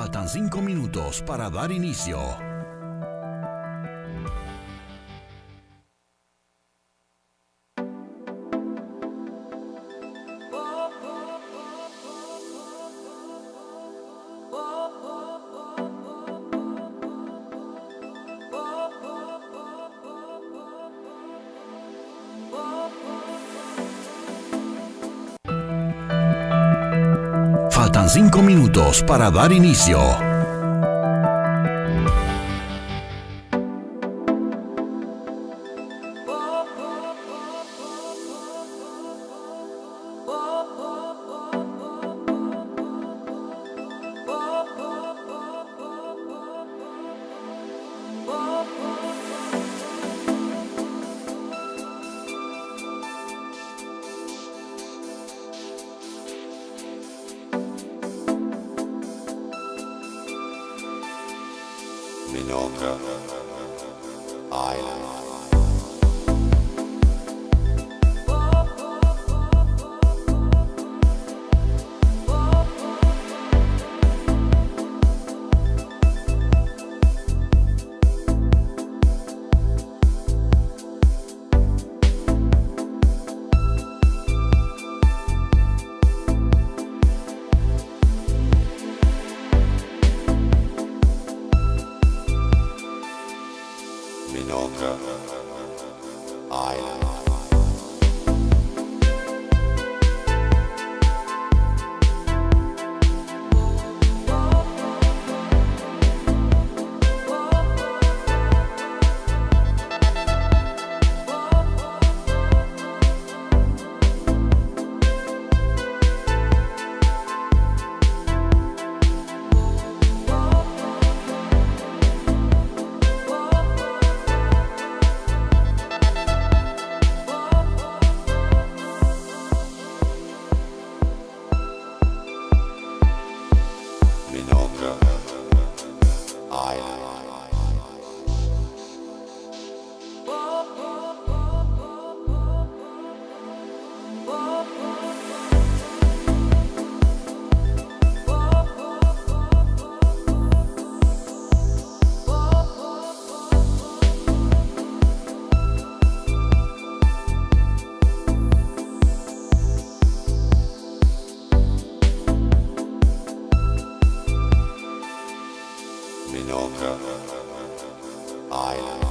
Faltan 5 minutos para dar inicio. Faltan 5 minutos para dar inicio. Minorca Island.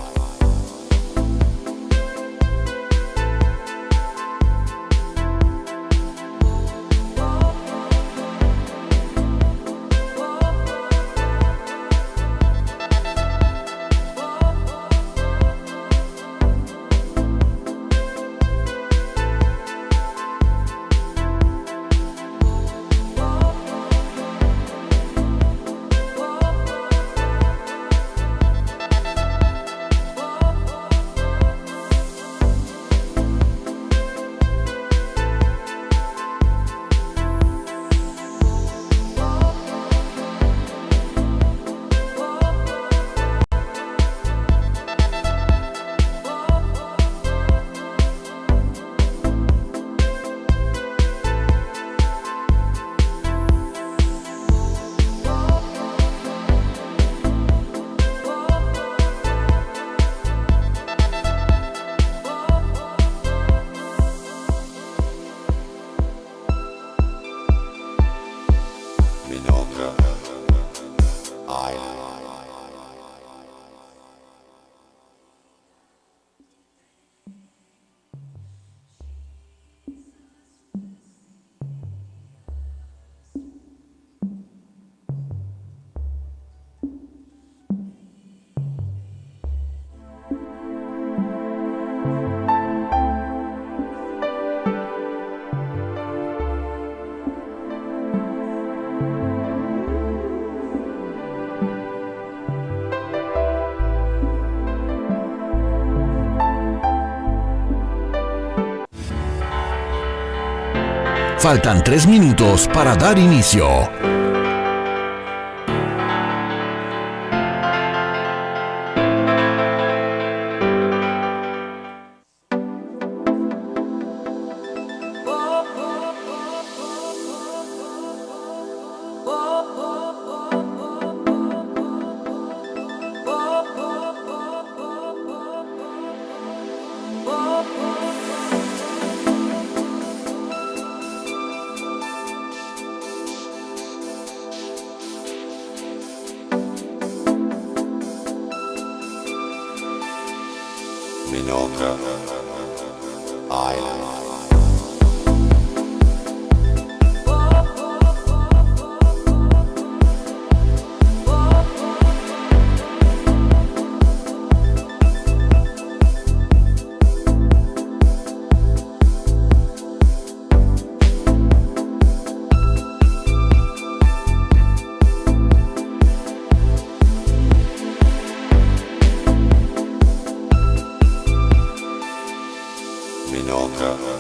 Faltan 3 minutos para dar inicio. Minorca Island. Minorca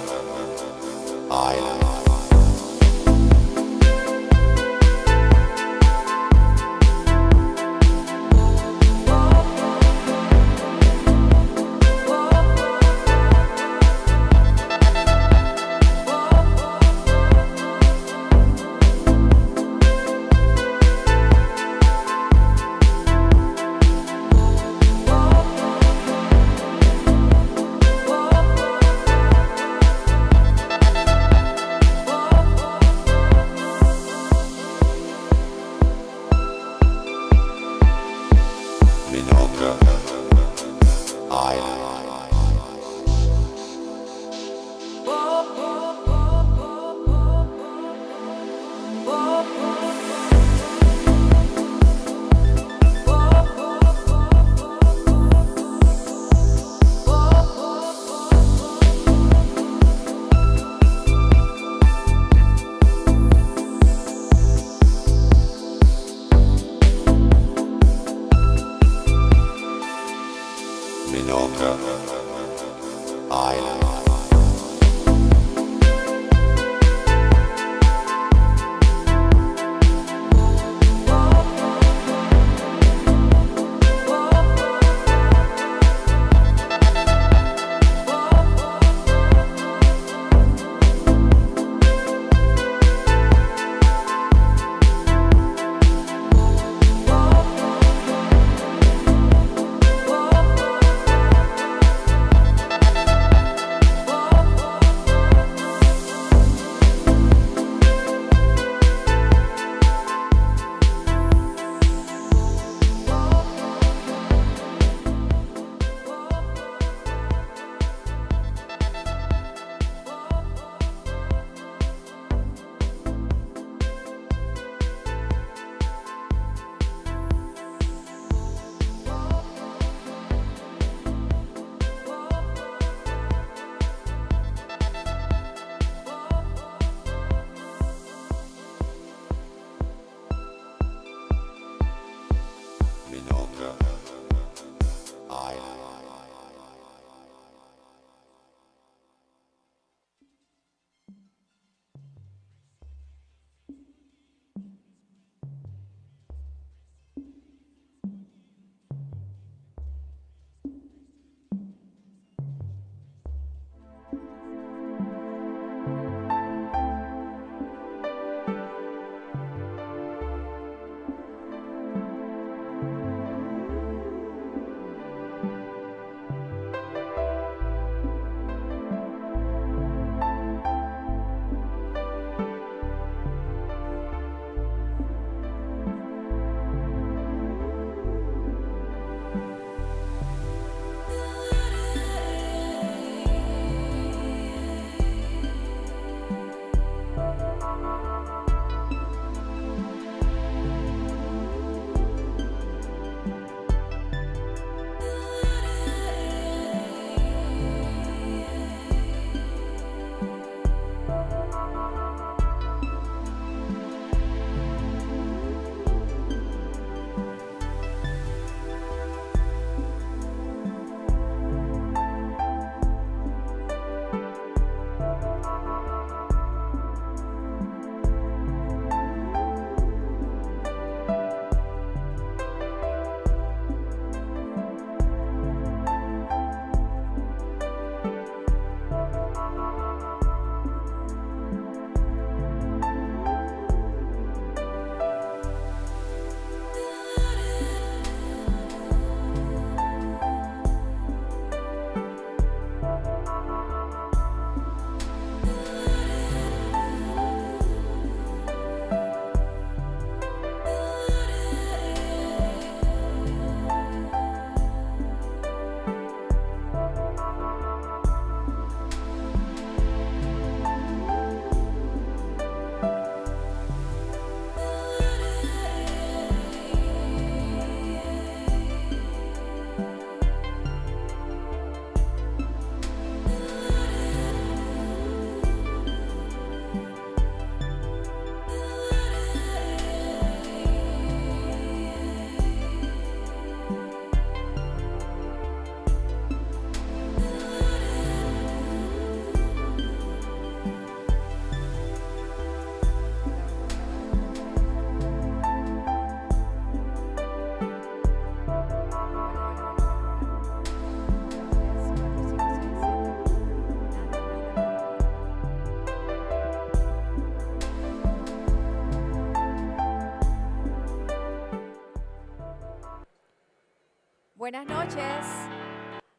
Buenas noches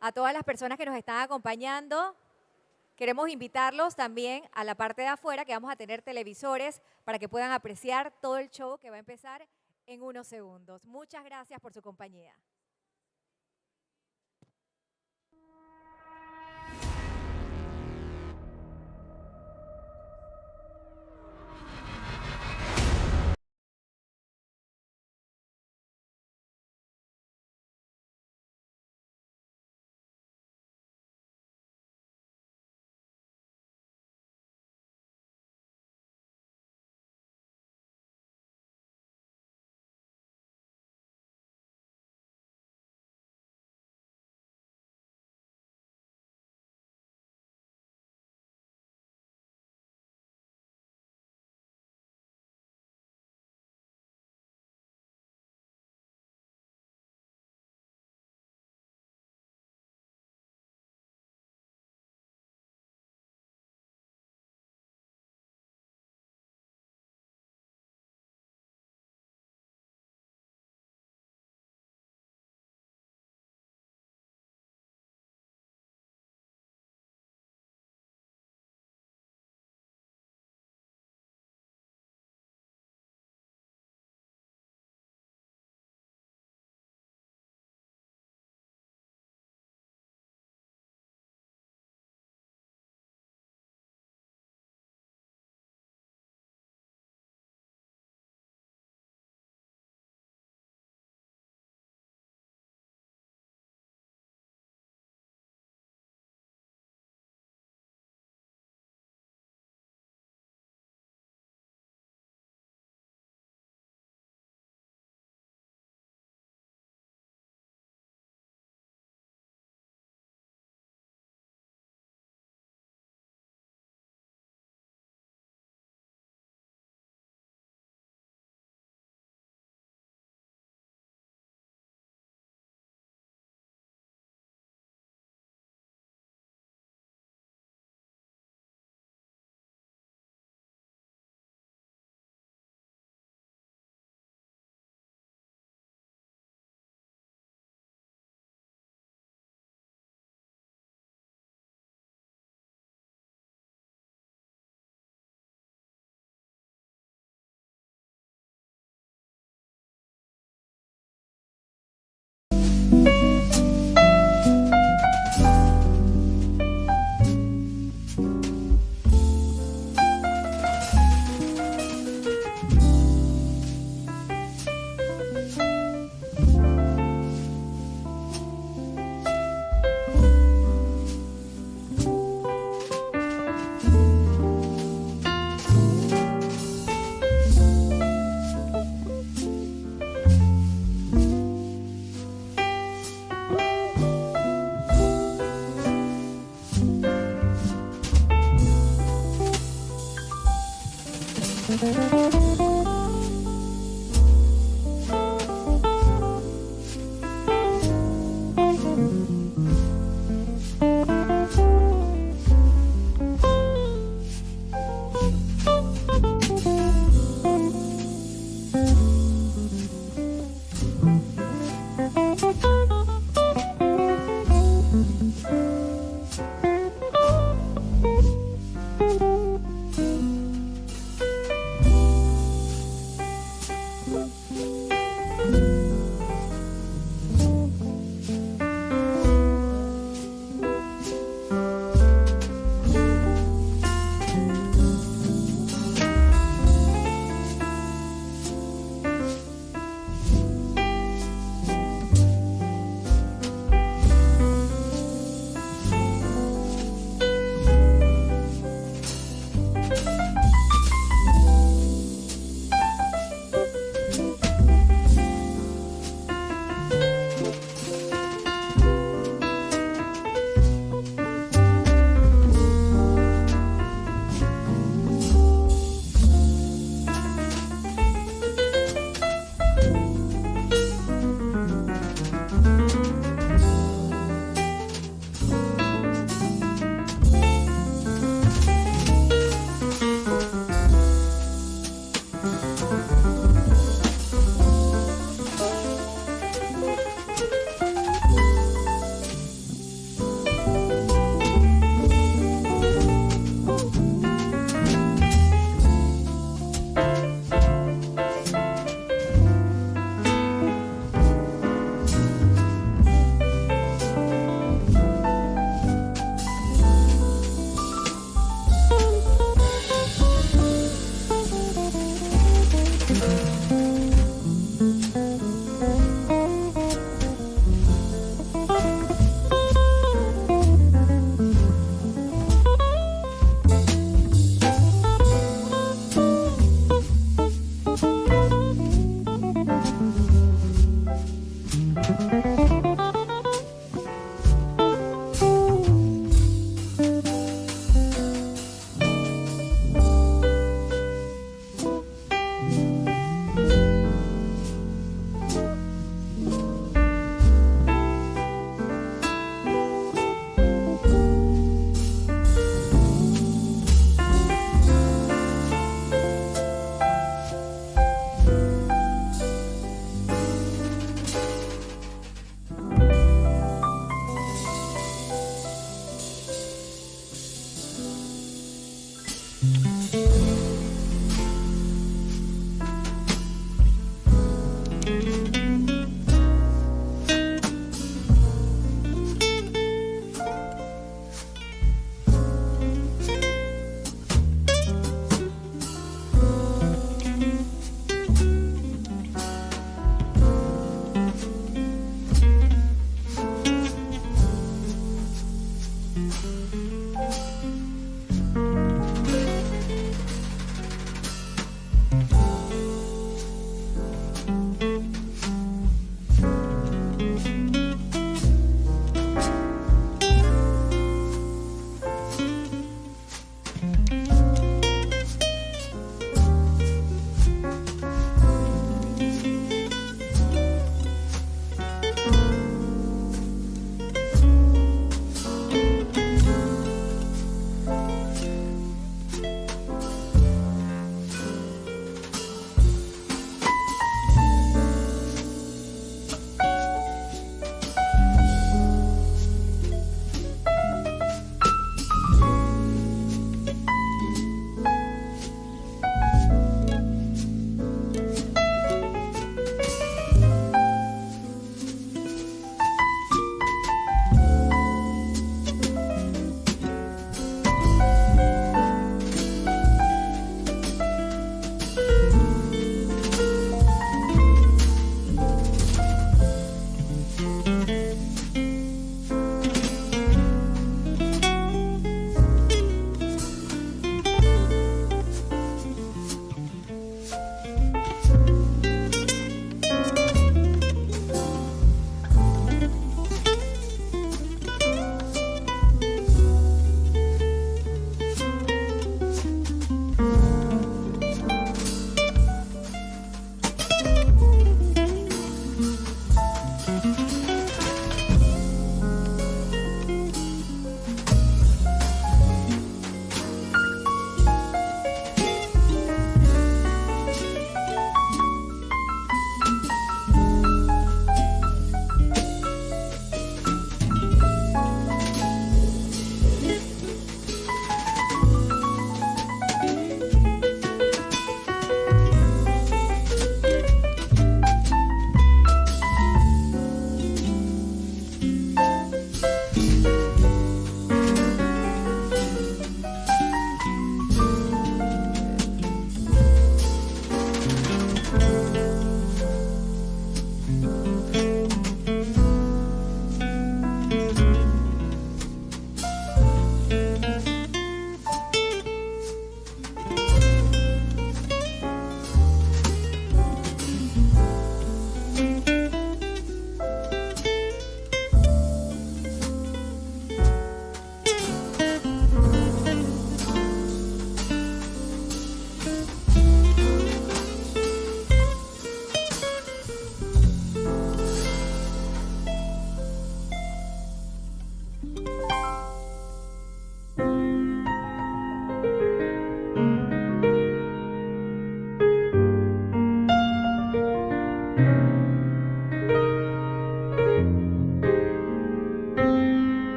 a todas las personas que nos están acompañando. Queremos invitarlos también a la parte de afuera, que vamos a tener televisores para que puedan apreciar todo el show que va a empezar en unos segundos. Muchas gracias por su compañía.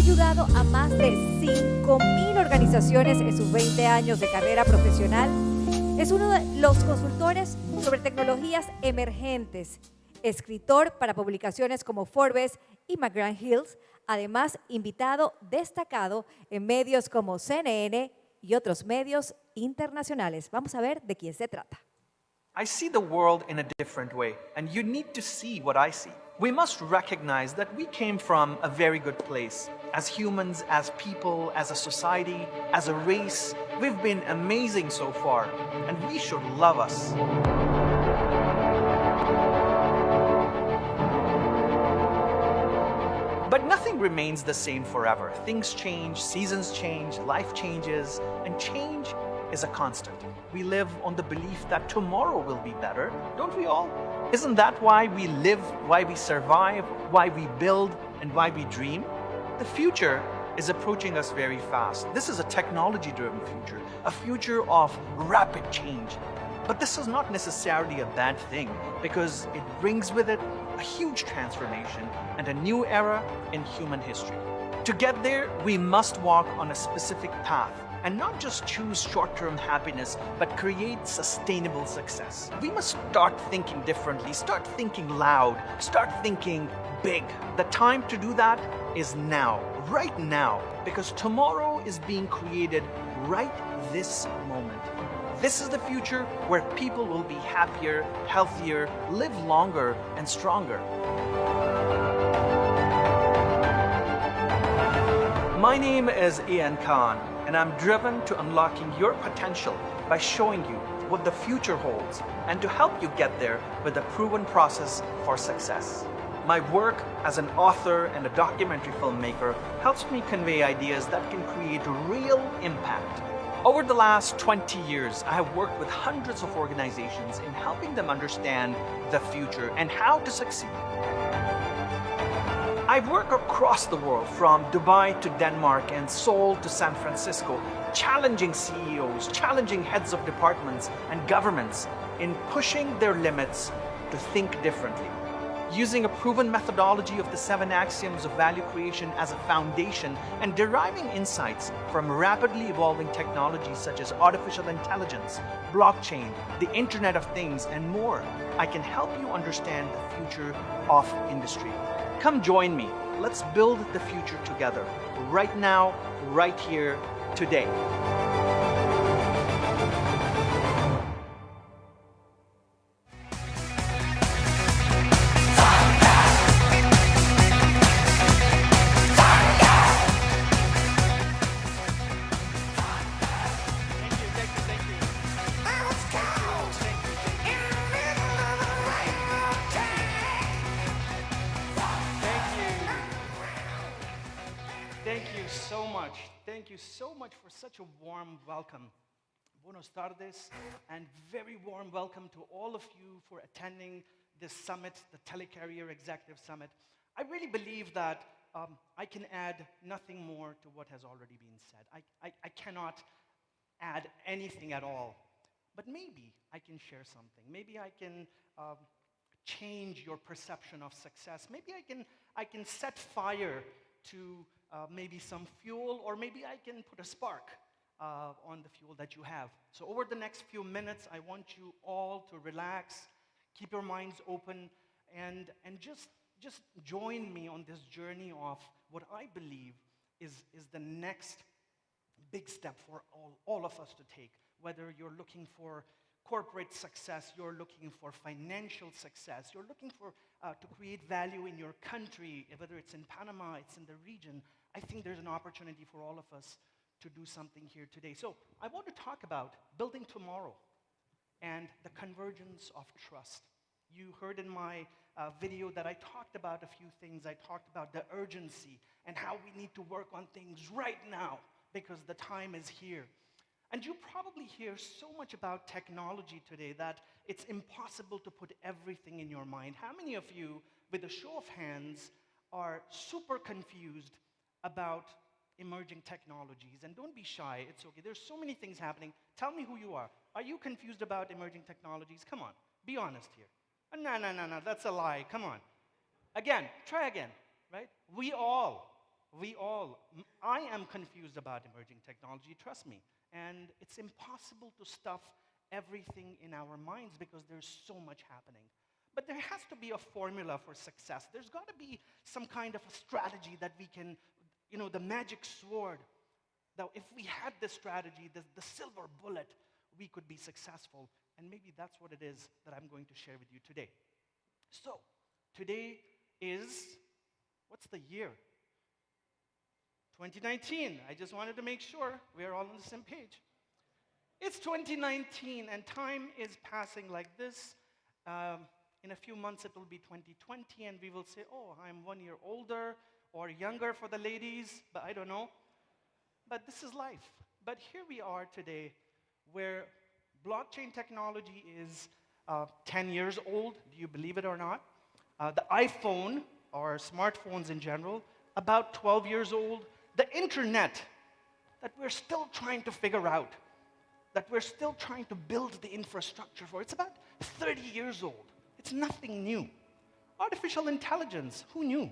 ayudado a más de 5.000 organizaciones en sus 20 años de carrera profesional. Es uno de los consultores sobre tecnologías emergentes, escritor para publicaciones como Forbes y McGraw-Hill, además invitado destacado en medios como CNN y otros medios internacionales. Vamos a ver de quién se trata. I see the world in a different way, and you need to see what I see. We must recognize that we came from a very good place. As humans, as people, as a society, as a race, we've been amazing so far, and we should love us. But nothing remains the same forever. Things change, seasons change, life changes, and change is a constant. We live on the belief that tomorrow will be better, don't we all? Isn't that why we live, why we survive, why we build, and why we dream? The future is approaching us very fast. This is a technology-driven future, a future of rapid change. But this is not necessarily a bad thing, because it brings with it a huge transformation and a new era in human history. To get there, we must walk on a specific path and not just choose short-term happiness, but create sustainable success. We must start thinking differently, start thinking loud, start thinking big. The time to do that is now, right now, because tomorrow is being created right this moment. This is the future where people will be happier, healthier, live longer, and stronger. My name is Ian Khan, and I'm driven to unlocking your potential by showing you what the future holds and to help you get there with a proven process for success. My work as an author and a documentary filmmaker helps me convey ideas that can create real impact. Over the last 20 years, I have worked with hundreds of organizations in helping them understand the future and how to succeed. I've worked across the world, from Dubai to Denmark and Seoul to San Francisco, challenging CEOs, challenging heads of departments and governments in pushing their limits to think differently. Using a proven methodology of the 7 axioms of value creation as a foundation and deriving insights from rapidly evolving technologies such as artificial intelligence, blockchain, the Internet of Things, and more, I can help you understand the future of industry. Come join me. Let's build the future together, right now, right here, today. Thank you so much for such a warm welcome. Buenos tardes, and very warm welcome to all of you for attending this summit, the Telecarrier Executive Summit. I really believe that I can add nothing more to what has already been said. I cannot add anything at all, but maybe I can share something. Maybe I can change your perception of success. Maybe I can set fire to maybe some fuel, or maybe I can put a spark on the fuel that you have. So over the next few minutes, I want you all to relax, keep your minds open, and just join me on this journey of what I believe is the next big step for all of us to take. Whether you're looking for corporate success, you're looking for financial success, you're looking for to create value in your country, whether it's in Panama, it's in the region, I think there's an opportunity for all of us to do something here today. So I want to talk about building tomorrow and the convergence of trust. You heard in my video that I talked about a few things. I talked about the urgency and how we need to work on things right now because the time is here. And you probably hear so much about technology today that it's impossible to put everything in your mind. How many of you, with a show of hands, are super confused about emerging technologies? And don't be shy, it's okay. There's so many things happening. Tell me who you are. Are you confused about emerging technologies? Come on, be honest here. No, that's a lie, come on. Again, try again, right? We all I am confused about emerging technology, trust me. And it's impossible to stuff everything in our minds because there's so much happening. But there has to be a formula for success. There's got to be some kind of a strategy that we can, the magic sword. That if we had this strategy, the silver bullet, we could be successful. And maybe that's what it is that I'm going to share with you today. So, today is, what's the year? 2019. I just wanted to make sure we're all on the same page. It's 2019, and time is passing like this. In a few months, it will be 2020, and we will say, oh, I'm 1 year older or younger for the ladies, but I don't know. But this is life. But here we are today where blockchain technology is 10 years old. Do you believe it or not? The iPhone, or smartphones in general, about 12 years old. The internet, that we're still trying to figure out, that we're still trying to build the infrastructure for, it's about 30 years old. It's nothing new. Artificial intelligence, who knew?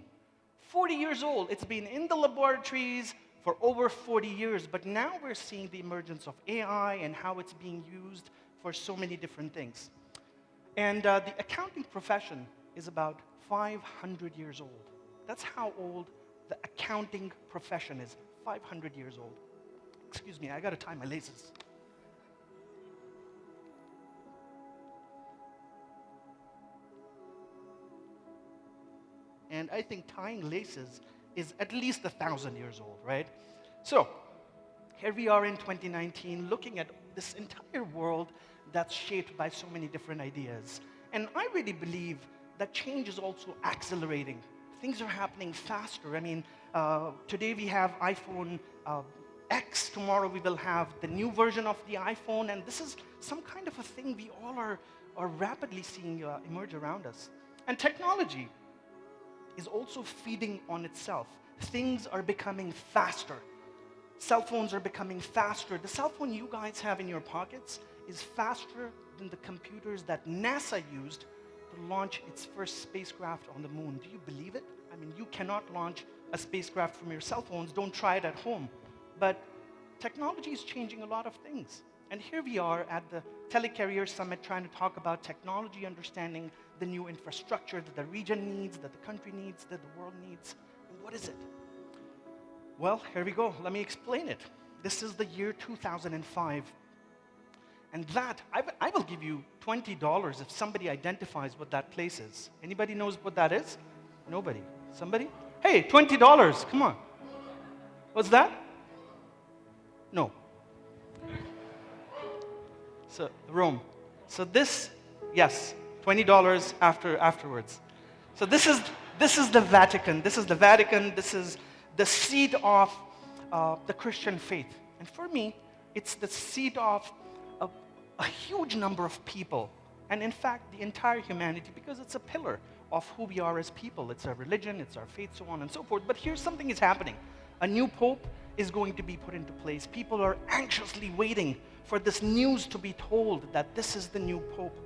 40 years old. It's been in the laboratories for over 40 years, but now we're seeing the emergence of AI and how it's being used for so many different things. And the accounting profession is about 500 years old. That's how old the accounting profession is, 500 years old. Excuse me, I gotta tie my laces. And I think tying laces is at least 1,000 years old, right? So, here we are in 2019, looking at this entire world that's shaped by so many different ideas. And I really believe that change is also accelerating. Things are happening faster. I mean, today we have iPhone X. Tomorrow we will have the new version of the iPhone. And this is some kind of a thing we all are rapidly seeing emerge around us. And technology is also feeding on itself. Things are becoming faster. Cell phones are becoming faster. The cell phone you guys have in your pockets is faster than the computers that NASA used to launch its first spacecraft on the moon. Do you believe it? I mean, you cannot launch a spacecraft from your cell phones. Don't try it at home. But technology is changing a lot of things. And here we are at the Telecarrier Summit trying to talk about technology, understanding the new infrastructure that the region needs, that the country needs, that the world needs. And what is it? Well, here we go. Let me explain it. This is the year 2005. And that, I will give you $20 if somebody identifies what that place is. Anybody knows what that is? Nobody. Somebody? Hey, $20. Come on. What's that? No. So, Rome. So this, yes, $20 afterwards. So this is the Vatican. This is the Vatican. This is the seat of the Christian faith. And for me, it's the seat of a huge number of people. And in fact, the entire humanity, because it's a pillar of who we are as people. It's our religion, it's our faith, so on and so forth. But here's something is happening. A new pope is going to be put into place. People are anxiously waiting for this news to be told that this is the new pope.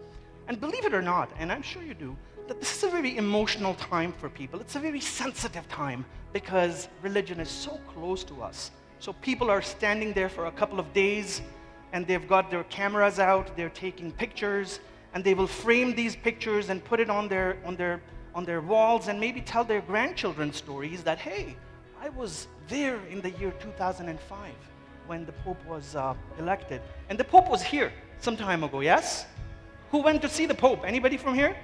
And believe it or not, and I'm sure you do, that this is a very emotional time for people. It's a very sensitive time because religion is so close to us. So people are standing there for a couple of days and they've got their cameras out, they're taking pictures, and they will frame these pictures and put it on their walls and maybe tell their grandchildren stories that, hey, I was there in the year 2005 when the Pope was elected. And the Pope was here some time ago, yes? Who went to see the Pope? Anybody from here?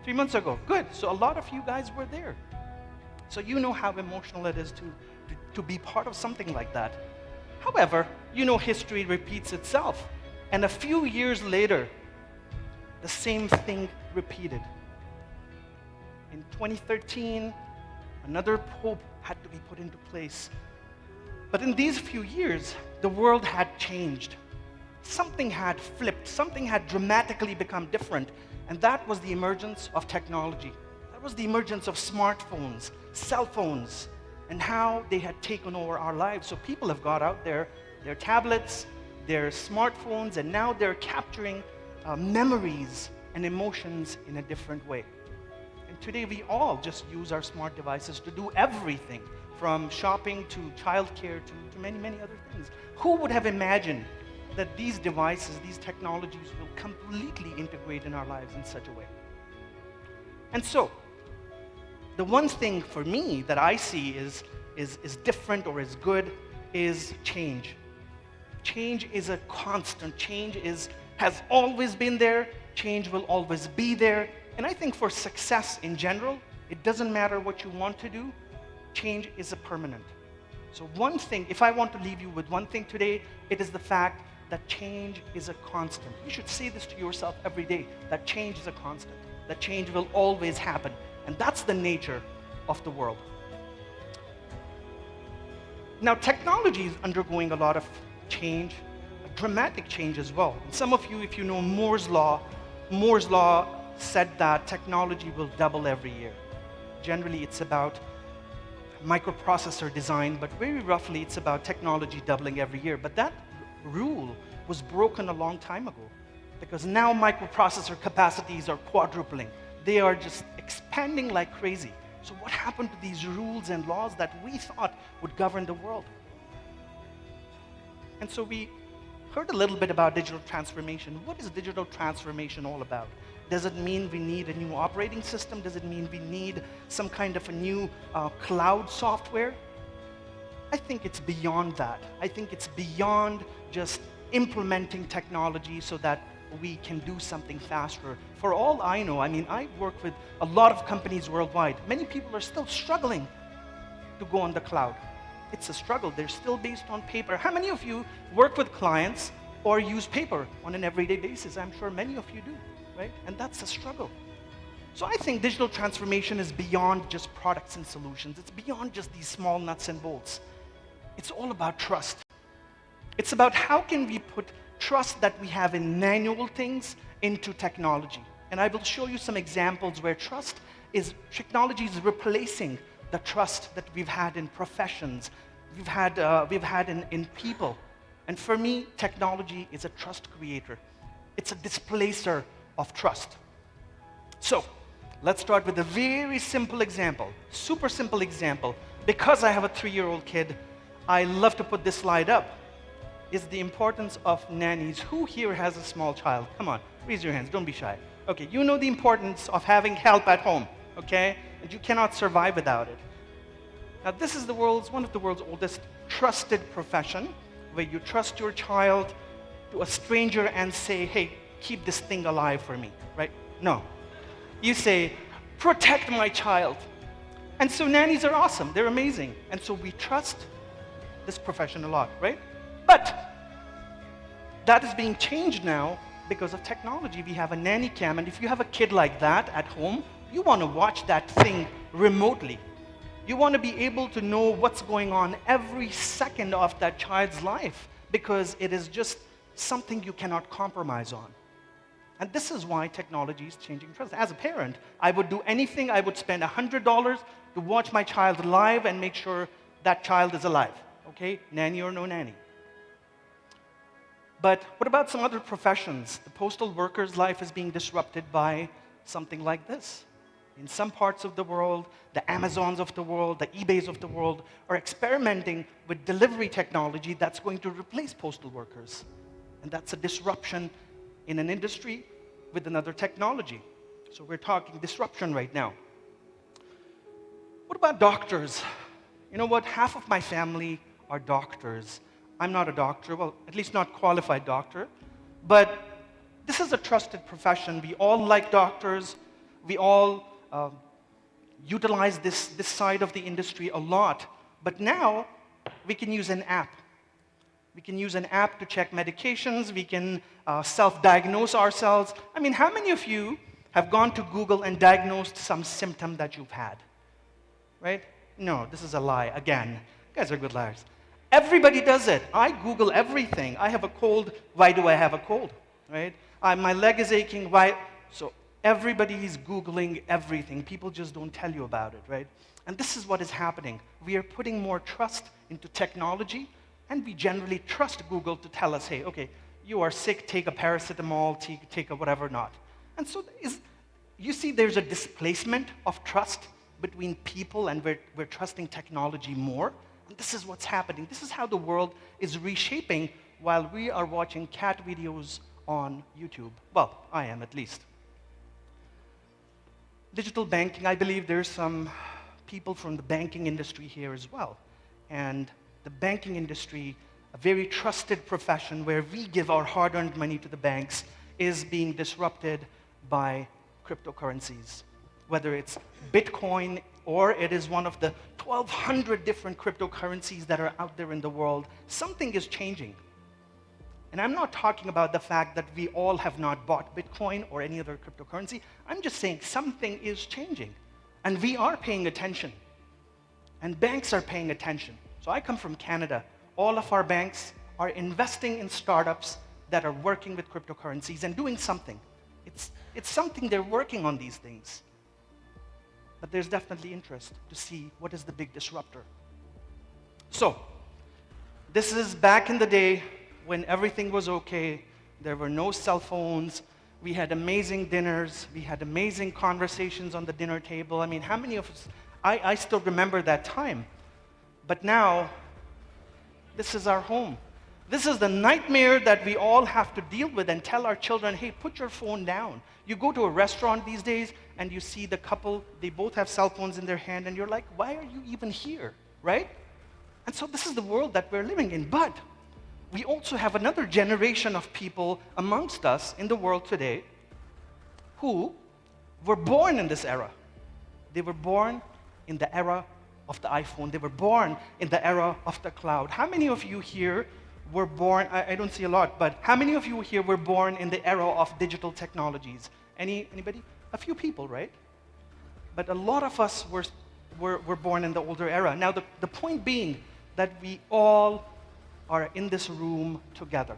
3 months ago. Good. So a lot of you guys were there. So you know how emotional it is to be part of something like that. However, you know history repeats itself. And a few years later, the same thing repeated. In 2013, another pope had to be put into place. But in these few years, the world had changed. Something had flipped. Something had dramatically become different. And that was the emergence of technology. That was the emergence of smartphones, cell phones, and how they had taken over our lives. So people have got out their tablets, their smartphones, and now they're capturing memories and emotions in a different way. And today we all just use our smart devices to do everything, from shopping to childcare to many, many other things. Who would have imagined that these devices, these technologies will completely integrate in our lives in such a way? And so, the one thing for me that I see is different or is good is change. Change is a constant. Change has always been there. Change will always be there. And I think for success in general, it doesn't matter what you want to do, change is a permanent. So one thing, if I want to leave you with one thing today, it is the fact that change is a constant. You should say this to yourself every day, that change is a constant, that change will always happen. And that's the nature of the world. Now, technology is undergoing a lot of change, a dramatic change as well. And some of you, if you know Moore's Law said that technology will double every year. Generally, it's about microprocessor design, but very roughly, it's about technology doubling every year. But that rule was broken a long time ago, because now microprocessor capacities are quadrupling. They are just expanding like crazy. So what happened to these rules and laws that we thought would govern the world? And so we heard a little bit about digital transformation. What is digital transformation all about? Does it mean we need a new operating system? Does it mean we need some kind of a new cloud software? I think it's beyond that. I think it's beyond just implementing technology so that we can do something faster. For all I know, I mean, I work with a lot of companies worldwide. Many people are still struggling to go on the cloud. It's a struggle. They're still based on paper. How many of you work with clients or use paper on an everyday basis? I'm sure many of you do, right? And that's a struggle. So I think digital transformation is beyond just products and solutions. It's beyond just these small nuts and bolts. It's all about trust. It's about how can we put trust that we have in manual things into technology. And I will show you some examples where technology is replacing the trust that we've had in professions, we've had in people. And for me, technology is a trust creator. It's a displacer of trust. So, let's start with a very simple example, super simple example. Because I have a 3-year-old kid, I love to put this slide up. Is the importance of nannies. Who here has a small child? Come on, raise your hands, don't be shy. Okay, you know the importance of having help at home, okay? And you cannot survive without it. Now this is one of the world's oldest trusted profession, where you trust your child to a stranger and say, hey, keep this thing alive for me, right? No. You say, protect my child. And so nannies are awesome, they're amazing. And so we trust this profession a lot, right? But that is being changed now because of technology. We have a nanny cam, and if you have a kid like that at home, you want to watch that thing remotely. You want to be able to know what's going on every second of that child's life, because it is just something you cannot compromise on. And this is why technology is changing trust. As a parent, I would do anything. I would spend $100 to watch my child live and make sure that child is alive. Okay? Nanny or no nanny. But what about some other professions? The postal worker's life is being disrupted by something like this. In some parts of the world, the Amazons of the world, the eBays of the world are experimenting with delivery technology that's going to replace postal workers. And that's a disruption in an industry with another technology. So we're talking disruption right now. What about doctors? You know what? Half of my family are doctors. I'm not a doctor, well, at least not qualified doctor, but this is a trusted profession. We all like doctors. We all utilize this side of the industry a lot. But now, we can use an app. We can use an app to check medications. We can self-diagnose ourselves. I mean, how many of you have gone to Google and diagnosed some symptom that you've had? Right? No, this is a lie again. You guys are good liars. Everybody does it. I Google everything. I have a cold. Why do I have a cold? Right? My leg is aching. Why? So everybody is Googling everything. People just don't tell you about it, right? And this is what is happening. We are putting more trust into technology, and we generally trust Google to tell us, hey, okay, you are sick, take a paracetamol, take a whatever not. And so you see there's a displacement of trust between people, and we're trusting technology more. And this is what's happening. This is how the world is reshaping while we are watching cat videos on YouTube. Well, I am at least. Digital banking, I believe there's some people from the banking industry here as well. And the banking industry, a very trusted profession where we give our hard-earned money to the banks, is being disrupted by cryptocurrencies. Whether it's Bitcoin or it is one of the 1,200 different cryptocurrencies that are out there in the world, something is changing. And I'm not talking about the fact that we all have not bought Bitcoin or any other cryptocurrency. I'm just saying something is changing. And we are paying attention. And banks are paying attention. So I come from Canada. All of our banks are investing in startups that are working with cryptocurrencies and doing something. It's something they're working on these things. But there's definitely interest to see what is the big disruptor. So, this is back in the day when everything was okay. There were no cell phones. We had amazing dinners. We had amazing conversations on the dinner table. I mean, how many of us, I still remember that time. But now, this is our home. This is the nightmare that we all have to deal with and tell our children, hey, put your phone down. You go to a restaurant these days and you see the couple, they both have cell phones in their hand and you're like, why are you even here, right? And so this is the world that we're living in. But we also have another generation of people amongst us in the world today who were born in this era. They were born in the era of the iPhone. They were born in the era of the cloud. How many of you here were born, I don't see a lot, but how many of you here were born in the era of digital technologies? Anybody? A few people, right? But a lot of us were born in the older era. Now, the point being that we all are in this room together.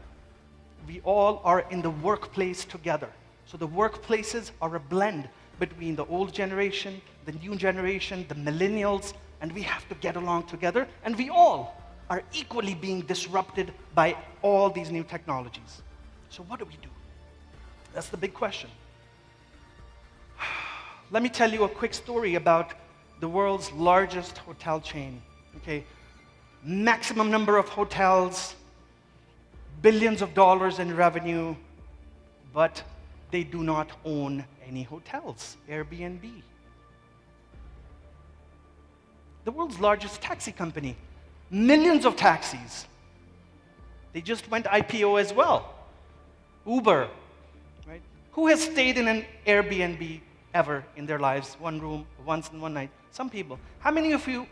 We all are in the workplace together. So the workplaces are a blend between the old generation, the new generation, the millennials, and we have to get along together, and we all are equally being disrupted by all these new technologies. So what do we do? That's the big question. Let me tell you a quick story about the world's largest hotel chain. Okay, maximum number of hotels, billions of dollars in revenue, but they do not own any hotels, Airbnb. The world's largest taxi company, millions of taxis. They just went IPO as well. Uber, right? Who has stayed in an Airbnb ever in their lives? One room, once in one night? Some people. How many of you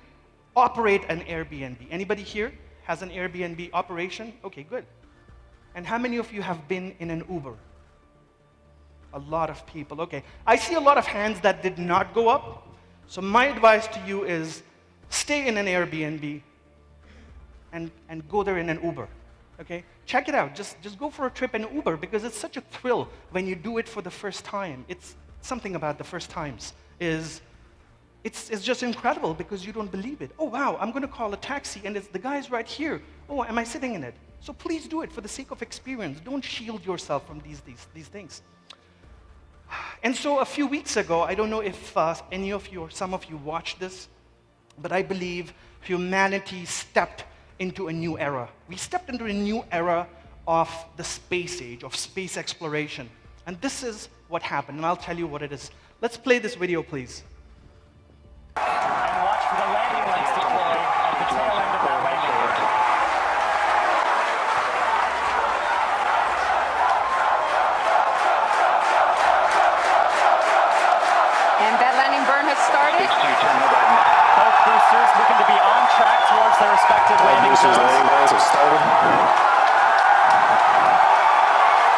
operate an Airbnb? Anybody here has an Airbnb operation? Okay, good. And how many of you have been in an Uber? A lot of people. Okay. I see a lot of hands that did not go up. So my advice to you is stay in an Airbnb and go there in an Uber, okay? Check it out. Just go for a trip in Uber because it's such a thrill when you do it for the first time. It's something about the first times it's just incredible because you don't believe it. Oh, wow, I'm going to call a taxi and the guy's right here. Oh, am I sitting in it? So please do it for the sake of experience. Don't shield yourself from these things. And so a few weeks ago, I don't know if any of you or some of you watched this, but I believe humanity stepped into a new era. We stepped into a new era of the space age, of space exploration. And this is what happened, and I'll tell you what it is. Let's play this video, please. And watch for the landing lights deploy at the tail end of that landing. And that landing burn has started. Both boosters looking to be on track towards their respective landing zones. Landing legs have started.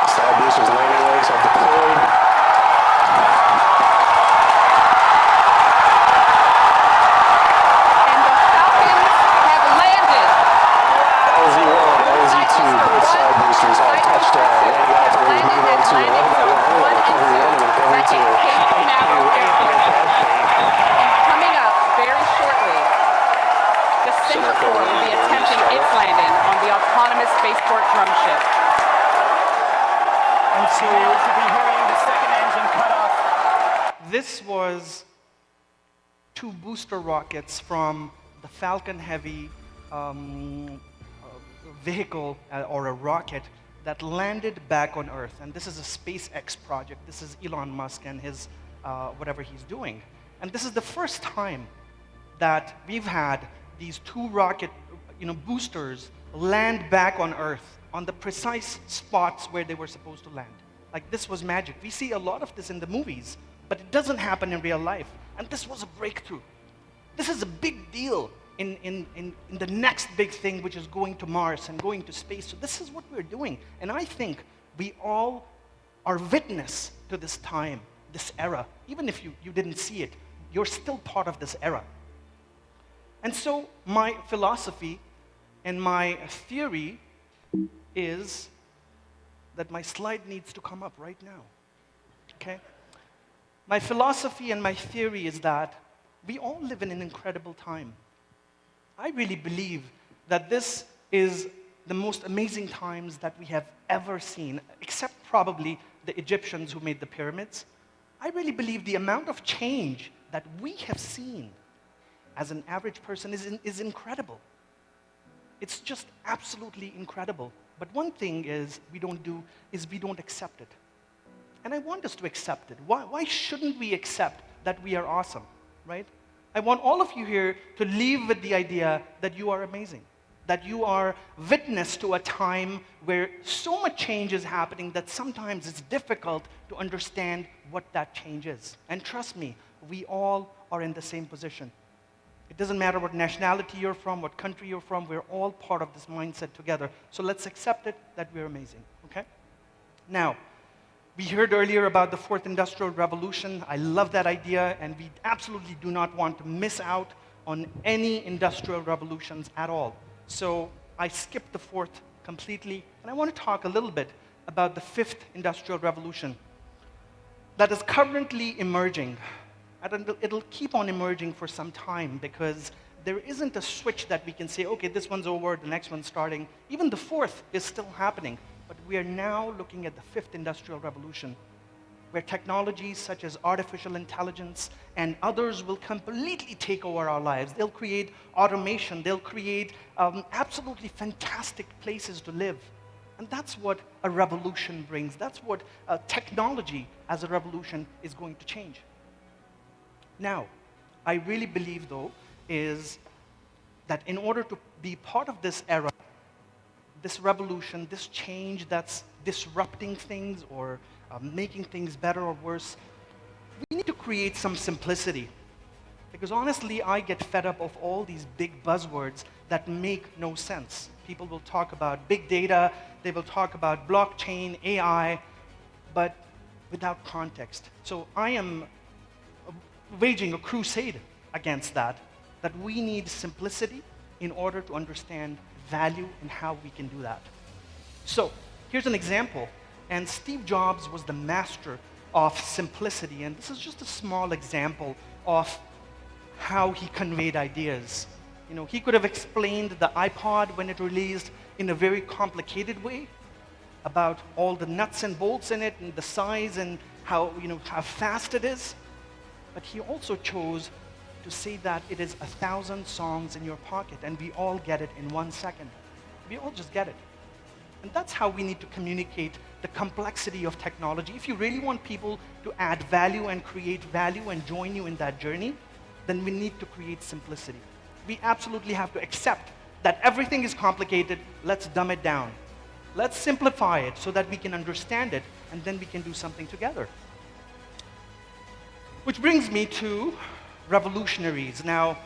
Star boosters landing legs are deployed. And the Falcons have landed. LZ1, LZ2, both side boosters all touchdown. Landing out to Landed at landing zone 1 and 2. Back at Cape Canaveral Airport. And coming up very shortly, the Center Corps will be attempting its landing on the autonomous spaceport drum ship. And so to be hearing the second engine cut off this was 2 booster rockets from the Falcon Heavy vehicle or a rocket that landed back on Earth. And this is a SpaceX project. This is Elon Musk and his whatever he's doing. And this is the first time that we've had these 2 rocket boosters land back on Earth on the precise spots where they were supposed to land. Like, this was magic. We see a lot of this in the movies, but it doesn't happen in real life. And this was a breakthrough. This is a big deal in the next big thing, which is going to Mars and going to space. So this is what we're doing. And I think we all are witness to this time, this era. Even if you didn't see it, you're still part of this era. And so my philosophy and my theory is that my slide needs to come up right now. Okay? My philosophy and my theory is that we all live in an incredible time. I really believe that this is the most amazing times that we have ever seen, except probably the Egyptians who made the pyramids. I really believe the amount of change that we have seen as an average person is incredible. It's just absolutely incredible. But one thing we don't accept it. And I want us to accept it. Why shouldn't we accept that we are awesome, right? I want all of you here to leave with the idea that you are amazing, that you are witness to a time where so much change is happening that sometimes it's difficult to understand what that change is. And trust me, we all are in the same position. It doesn't matter what nationality you're from, what country you're from, we're all part of this mindset together. So let's accept it that we're amazing, okay? Now, we heard earlier about the 4th Industrial Revolution. I love that idea, and we absolutely do not want to miss out on any industrial revolutions at all. So I skipped the 4th completely, and I want to talk a little bit about the 5th Industrial Revolution that is currently emerging. And it'll keep on emerging for some time because there isn't a switch that we can say, okay, this one's over, the next one's starting. Even the 4th is still happening. But we are now looking at the 5th Industrial Revolution, where technologies such as artificial intelligence and others will completely take over our lives. They'll create automation. They'll create absolutely fantastic places to live. And that's what a revolution brings. That's what technology as a revolution is going to change. Now, I really believe, though, is that in order to be part of this era, this revolution, this change that's disrupting things or making things better or worse, we need to create some simplicity. Because honestly, I get fed up of all these big buzzwords that make no sense. People will talk about big data, they will talk about blockchain, AI, but without context. So I am waging a crusade against that we need simplicity in order to understand value and how we can do that. So here's an example, and Steve Jobs was the master of simplicity, and this is just a small example of how he conveyed ideas. He could have explained the iPod when it released in a very complicated way about all the nuts and bolts in it and the size and how fast it is. But he also chose to say that it is 1,000 songs in your pocket, and we all get it in 1 second. We all just get it. And that's how we need to communicate the complexity of technology. If you really want people to add value and create value and join you in that journey, then we need to create simplicity. We absolutely have to accept that everything is complicated. Let's dumb it down. Let's simplify it so that we can understand it, and then we can do something together. Which brings me to revolutionaries. Now,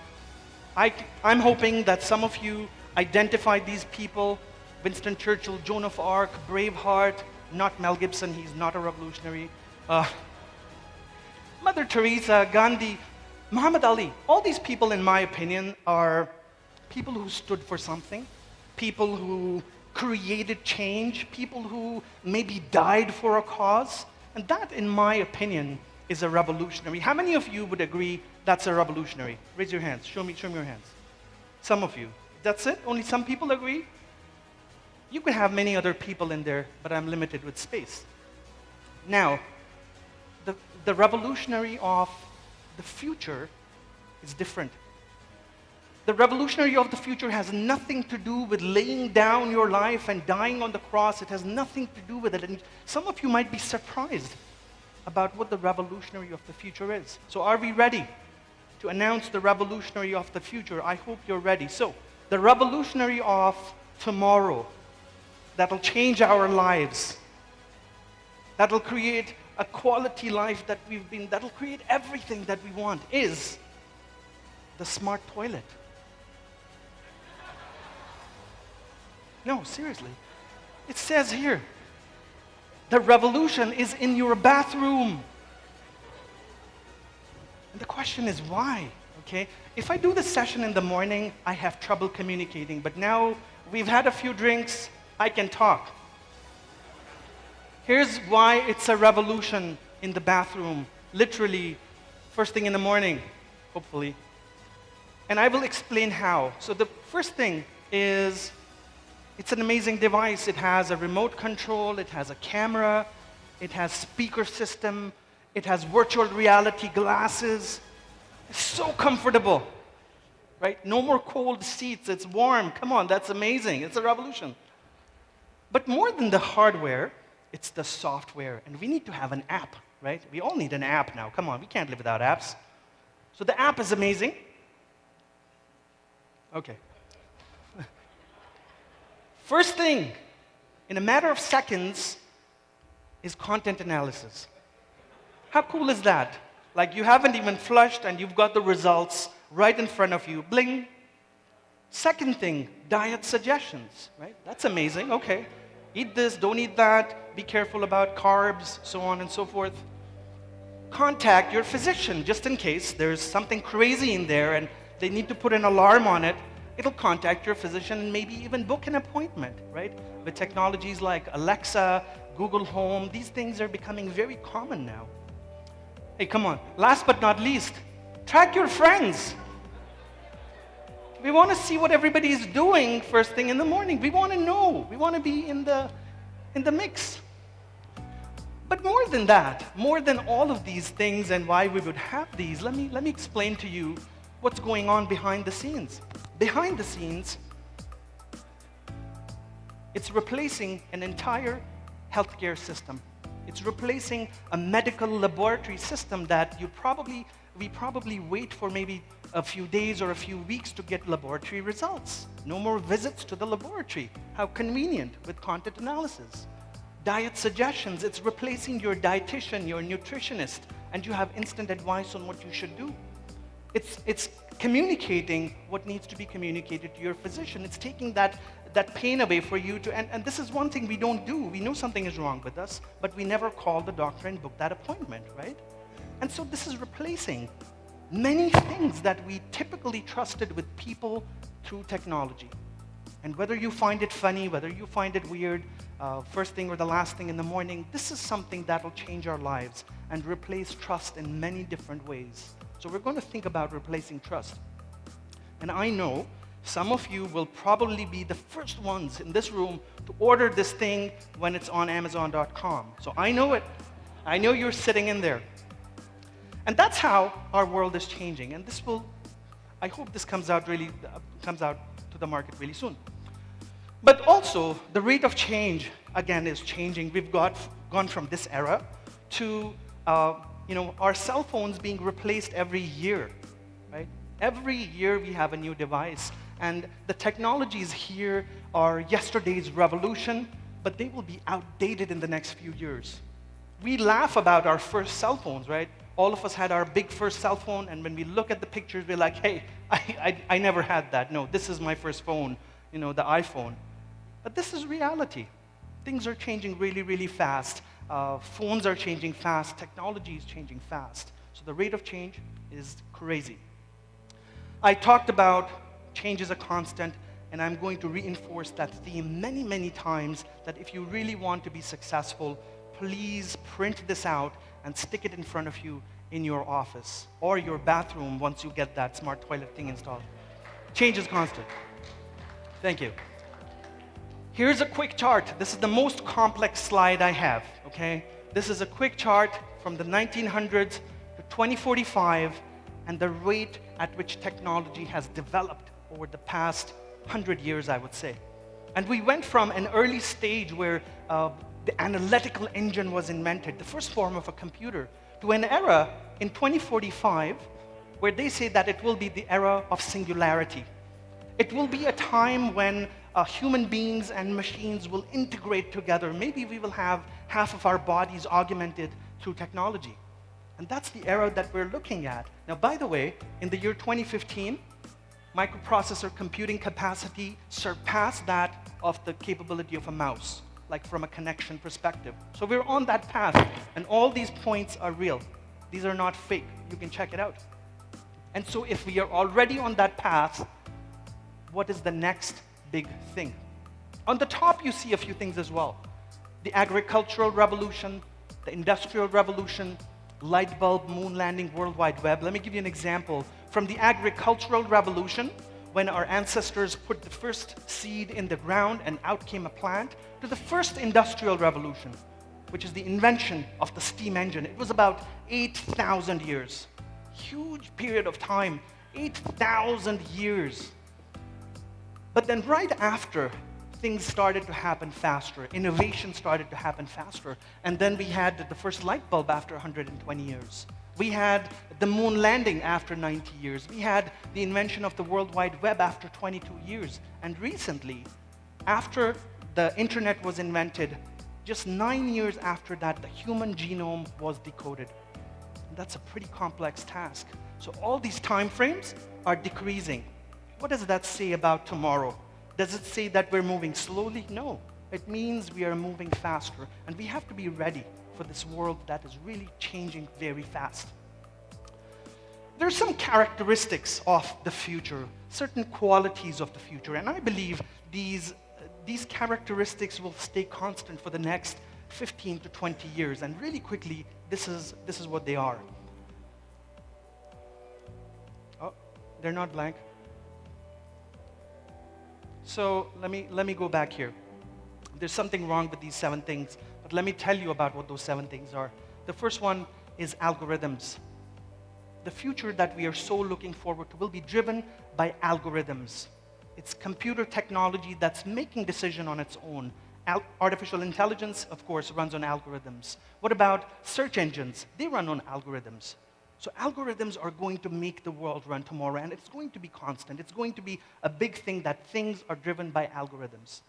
I'm hoping that some of you identified these people: Winston Churchill, Joan of Arc, Braveheart, not Mel Gibson, he's not a revolutionary. Mother Teresa, Gandhi, Muhammad Ali. All these people, in my opinion, are people who stood for something, people who created change, people who maybe died for a cause. And that, in my opinion, is a revolutionary. How many of you would agree that's a revolutionary? Raise your hands. Show me your hands. Some of you. That's it? Only some people agree? You can have many other people in there, but I'm limited with space. Now, the revolutionary of the future is different. The revolutionary of the future has nothing to do with laying down your life and dying on the cross. It has nothing to do with it. And some of you might be surprised about what the revolutionary of the future is. So are we ready to announce the revolutionary of the future? I hope you're ready. So the revolutionary of tomorrow that'll change our lives, that'll create a quality life that'll create everything that we want is the smart toilet. No, seriously. It says here, the revolution is in your bathroom. And the question is why, okay? If I do the session in the morning, I have trouble communicating, but now we've had a few drinks, I can talk. Here's why it's a revolution in the bathroom, literally, first thing in the morning, hopefully. And I will explain how. So the first thing is, it's an amazing device. It has a remote control, it has a camera, it has speaker system, it has virtual reality glasses. It's so comfortable, right? No more cold seats, it's warm. Come on, that's amazing. It's a revolution. But more than the hardware, it's the software. And we need to have an app, right? We all need an app now. Come on, we can't live without apps. So the app is amazing. Okay. First thing, in a matter of seconds, is content analysis. How cool is that? Like you haven't even flushed and you've got the results right in front of you. Bling. Second thing, diet suggestions, right? That's amazing. Okay. Eat this, don't eat that. Be careful about carbs, so on and so forth. Contact your physician just in case there's something crazy in there and they need to put an alarm on it. It'll contact your physician and maybe even book an appointment, right? With technologies like Alexa, Google Home, these things are becoming very common now. Hey, come on. Last but not least, track your friends. We want to see what everybody is doing first thing in the morning. We want to know. We want to be in the mix. But more than that, more than all of these things and why we would have these, let me explain to you what's going on behind the scenes. Behind the scenes, it's replacing an entire healthcare system. It's replacing a medical laboratory system that we probably wait for maybe a few days or a few weeks to get laboratory results. No more visits to the laboratory. How convenient with content analysis. Diet suggestions, it's replacing your dietitian, your nutritionist, and you have instant advice on what you should do. It's communicating what needs to be communicated to your physician. It's taking that pain away for you to, and this is one thing we don't do. We know something is wrong with us, but we never call the doctor and book that appointment, right? And so this is replacing many things that we typically trusted with people through technology. And whether you find it funny, whether you find it weird, first thing or the last thing in the morning, this is something that will change our lives and replace trust in many different ways. So we're going to think about replacing trust. And I know some of you will probably be the first ones in this room to order this thing when it's on Amazon.com. So I know it. I know you're sitting in there. And that's how our world is changing. And I hope this comes out to the market really soon. But also, the rate of change, again, is changing. We've gone from this era to our cell phones being replaced every year, right? Every year we have a new device. And the technologies here are yesterday's revolution, but they will be outdated in the next few years. We laugh about our first cell phones, right? All of us had our big first cell phone, and when we look at the pictures, we're like, hey, I never had that. No, this is my first phone, the iPhone. But this is reality. Things are changing really, really fast. Phones are changing fast. Technology is changing fast. So the rate of change is crazy. I talked about change is a constant, and I'm going to reinforce that theme many, many times, that if you really want to be successful, please print this out and stick it in front of you in your office or your bathroom once you get that smart toilet thing installed. Change is constant. Thank you. Here's a quick chart. This is the most complex slide I have, okay? This is a quick chart from the 1900s to 2045 and the rate at which technology has developed over the past 100 years, I would say. And we went from an early stage where the analytical engine was invented, the first form of a computer, to an era in 2045 where they say that it will be the era of singularity. It will be a time when human beings and machines will integrate together. Maybe we will have half of our bodies augmented through technology. And that's the era that we're looking at. Now, by the way, in the year 2015, microprocessor computing capacity surpassed that of the capability of a mouse, like from a connection perspective. So we're on that path, and all these points are real. These are not fake. You can check it out. And so if we are already on that path, what is the next big thing? On the top, you see a few things as well. The agricultural revolution, the industrial revolution, light bulb, moon landing, World Wide Web. Let me give you an example. From the agricultural revolution, when our ancestors put the first seed in the ground and out came a plant, to the first industrial revolution, which is the invention of the steam engine. It was about 8,000 years. Huge period of time, 8,000 years. But then right after, things started to happen faster. Innovation started to happen faster. And then we had the first light bulb after 120 years. We had the moon landing after 90 years. We had the invention of the World Wide Web after 22 years. And recently, after the internet was invented, just 9 years after that, the human genome was decoded. And that's a pretty complex task. So all these time frames are decreasing. What does that say about tomorrow? Does it say that we're moving slowly? No. It means we are moving faster. And we have to be ready for this world that is really changing very fast. There are some characteristics of the future, certain qualities of the future, and I believe these characteristics will stay constant for the next 15 to 20 years. And really quickly, this is what they are. Oh, they're not blank. So let me go back here. There's something wrong with these 7 things, but let me tell you about what those 7 things are. The first one is algorithms. The future that we are so looking forward to will be driven by algorithms. It's computer technology that's making decision on its own. Artificial intelligence, of course, runs on algorithms. What about search engines? They run on algorithms. So algorithms are going to make the world run tomorrow, and it's going to be constant. It's going to be a big thing that things are driven by algorithms.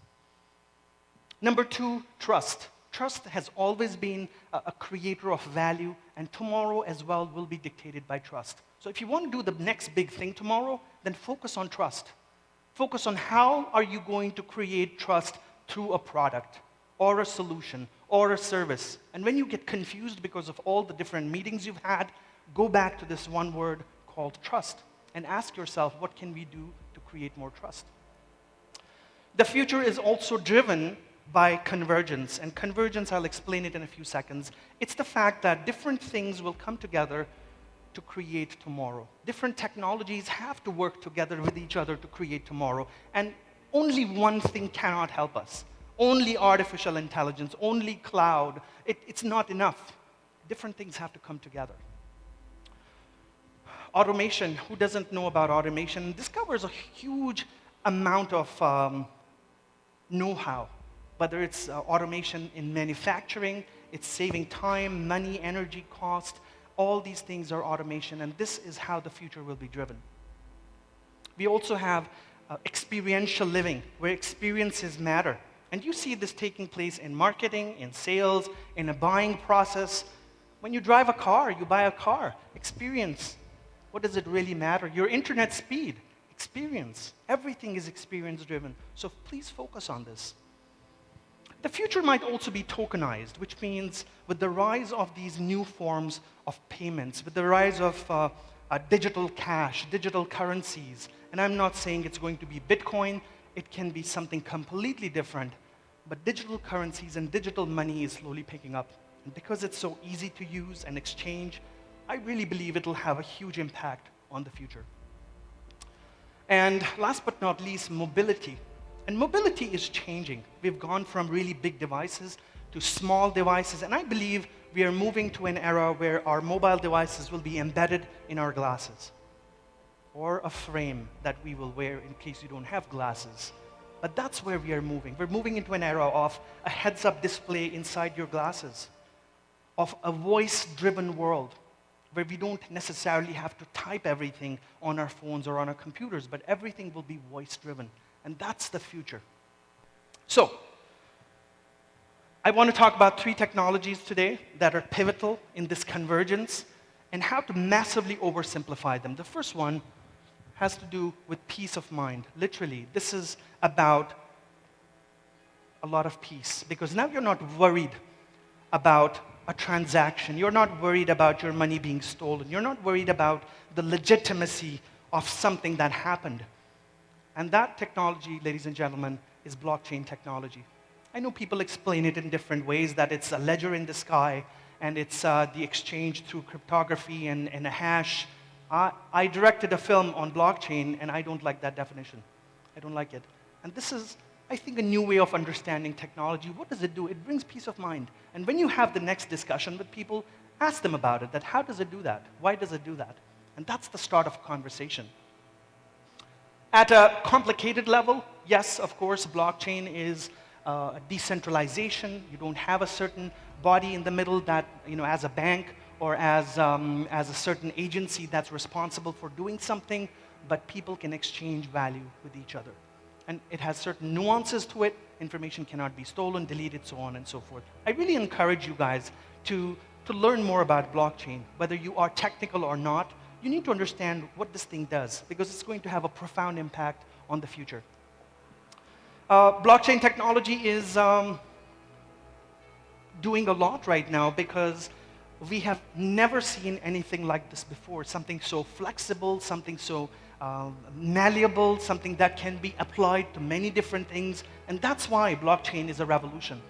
Number 2, trust. Trust has always been a creator of value, and tomorrow as well will be dictated by trust. So if you want to do the next big thing tomorrow, then focus on trust. Focus on how are you going to create trust through a product, or a solution, or a service. And when you get confused because of all the different meetings you've had, go back to this one word called trust and ask yourself, what can we do to create more trust? The future is also driven by convergence. And convergence, I'll explain it in a few seconds. It's the fact that different things will come together to create tomorrow. Different technologies have to work together with each other to create tomorrow. And only one thing cannot help us. Only artificial intelligence, only cloud. It's not enough. Different things have to come together. Automation, who doesn't know about automation? This covers a huge amount of know-how, whether it's automation in manufacturing, it's saving time, money, energy, cost. All these things are automation, and this is how the future will be driven. We also have experiential living, where experiences matter. And you see this taking place in marketing, in sales, in a buying process. When you drive a car, you buy a car. Experience. What does it really matter? Your internet speed, experience. Everything is experience-driven. So please focus on this. The future might also be tokenized, which means with the rise of these new forms of payments, with the rise of digital cash, digital currencies, and I'm not saying it's going to be Bitcoin, it can be something completely different, but digital currencies and digital money is slowly picking up. And because it's so easy to use and exchange, I really believe it'll have a huge impact on the future. And last but not least, mobility. And mobility is changing. We've gone from really big devices to small devices. And I believe we are moving to an era where our mobile devices will be embedded in our glasses, or a frame that we will wear in case you don't have glasses. But that's where we are moving. We're moving into an era of a heads-up display inside your glasses, of a voice-driven world, where we don't necessarily have to type everything on our phones or on our computers, but everything will be voice-driven. And that's the future. So, I want to talk about 3 technologies today that are pivotal in this convergence and how to massively oversimplify them. The first one has to do with peace of mind. Literally, this is about a lot of peace, because now you're not worried about a transaction. You're not worried about your money being stolen. You're not worried about the legitimacy of something that happened. And that technology, ladies and gentlemen, is blockchain technology. I know people explain it in different ways, that it's a ledger in the sky, and it's the exchange through cryptography and a hash. I directed a film on blockchain, and I don't like that definition. I don't like it. And this is, I think, a new way of understanding technology. What does it do? It brings peace of mind. And when you have the next discussion with people, ask them about it, that how does it do that? Why does it do that? And that's the start of a conversation. At a complicated level, yes, of course, blockchain is a decentralization. You don't have a certain body in the middle that, as a bank or as a certain agency that's responsible for doing something, but people can exchange value with each other. And it has certain nuances to it. Information cannot be stolen, deleted, so on and so forth. I really encourage you guys to learn more about blockchain. Whether you are technical or not, you need to understand what this thing does, because it's going to have a profound impact on the future. Blockchain technology is doing a lot right now, because we have never seen anything like this before. Something so flexible, something so malleable, something that can be applied to many different things. And that's why blockchain is a revolution.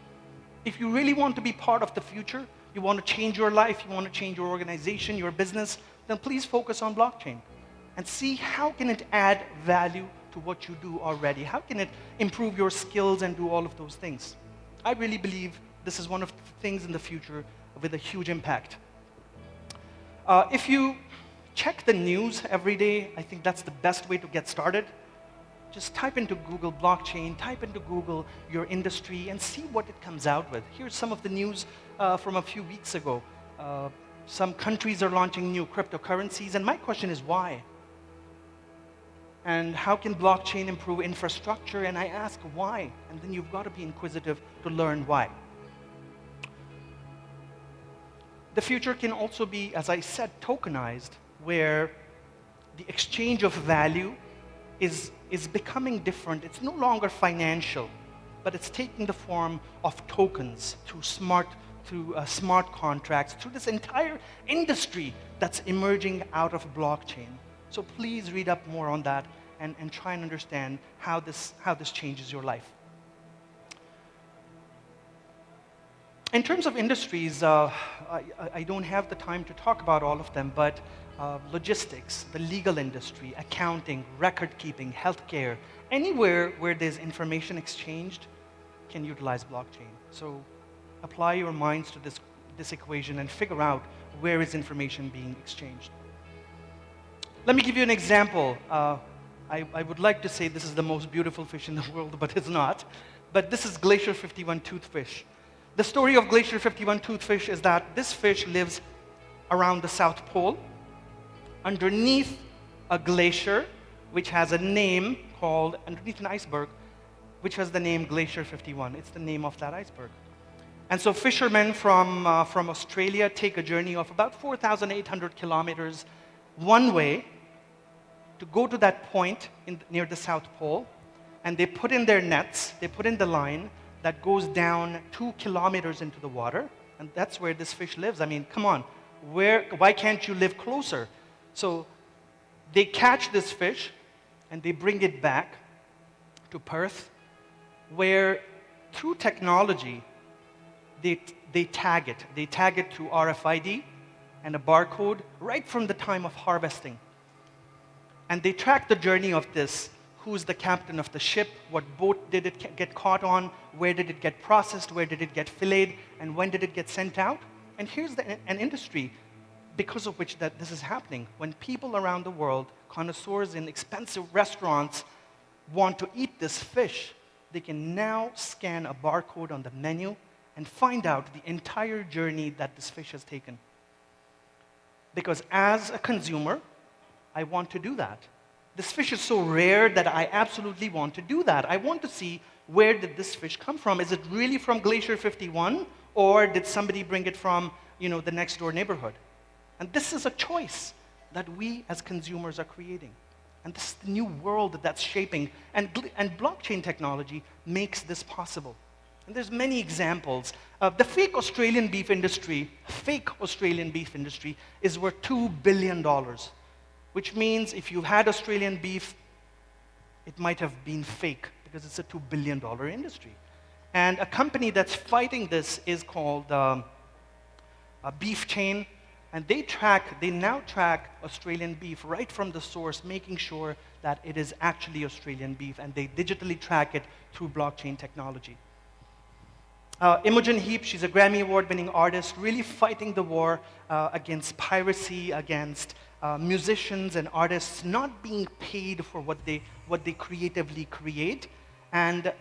If you really want to be part of the future, you want to change your life, you want to change your organization, your business, then please focus on blockchain and see how can it add value to what you do already. How can it improve your skills and do all of those things? I really believe this is one of the things in the future with a huge impact. If you check the news every day, I think that's the best way to get started. Just type into Google blockchain, type into Google your industry, and see what it comes out with. Here's some of the news from a few weeks ago. Some countries are launching new cryptocurrencies, and my question is why? And how can blockchain improve infrastructure? And I ask why, and then you've got to be inquisitive to learn why. The future can also be, as I said, tokenized, where the exchange of value is becoming different. It's no longer financial, but it's taking the form of tokens through smart contracts, through this entire industry that's emerging out of blockchain. So please read up more on that and try and understand how this changes your life. In terms of industries, I don't have the time to talk about all of them, but logistics, the legal industry, accounting, record keeping, healthcare, anywhere where there's information exchanged can utilize blockchain. So apply your minds to this equation and figure out where is information being exchanged. Let me give you an example. I would like to say this is the most beautiful fish in the world, but it's not. But this is Glacier 51 toothfish. The story of Glacier 51 toothfish is that this fish lives around the South Pole, underneath a glacier, which has a name called, underneath an iceberg, which has the name Glacier 51. It's the name of that iceberg. And so fishermen from Australia take a journey of about 4,800 kilometers one way to go to that point near the South Pole, and they put in their nets, they put in the line that goes down 2 kilometers into the water, and that's where this fish lives. I mean, come on, why can't you live closer? So they catch this fish, and they bring it back to Perth, where through technology, they tag it. They tag it through RFID and a barcode right from the time of harvesting. And they track the journey of this who's the captain of the ship, what boat did it get caught on, where did it get processed, where did it get filleted, and when did it get sent out. And here's an industry because of which this is happening. When people around the world, connoisseurs in expensive restaurants, want to eat this fish, they can now scan a barcode on the menu and find out the entire journey that this fish has taken. Because as a consumer, I want to do that. This fish is so rare that I absolutely want to do that. I want to see, where did this fish come from? Is it really from Glacier 51, or did somebody bring it from, the next door neighborhood? And this is a choice that we as consumers are creating. And this is the new world that's shaping. And blockchain technology makes this possible. And there's many examples. The fake Australian beef industry is worth $2 billion, which means if you had Australian beef, it might have been fake because it's a $2 billion industry. And a company that's fighting this is called Beef Chain. And they now track Australian beef right from the source, making sure that it is actually Australian beef, and they digitally track it through blockchain technology. Imogen Heap, she's a Grammy Award-winning artist, really fighting the war against piracy, against musicians and artists not being paid for what they creatively create. And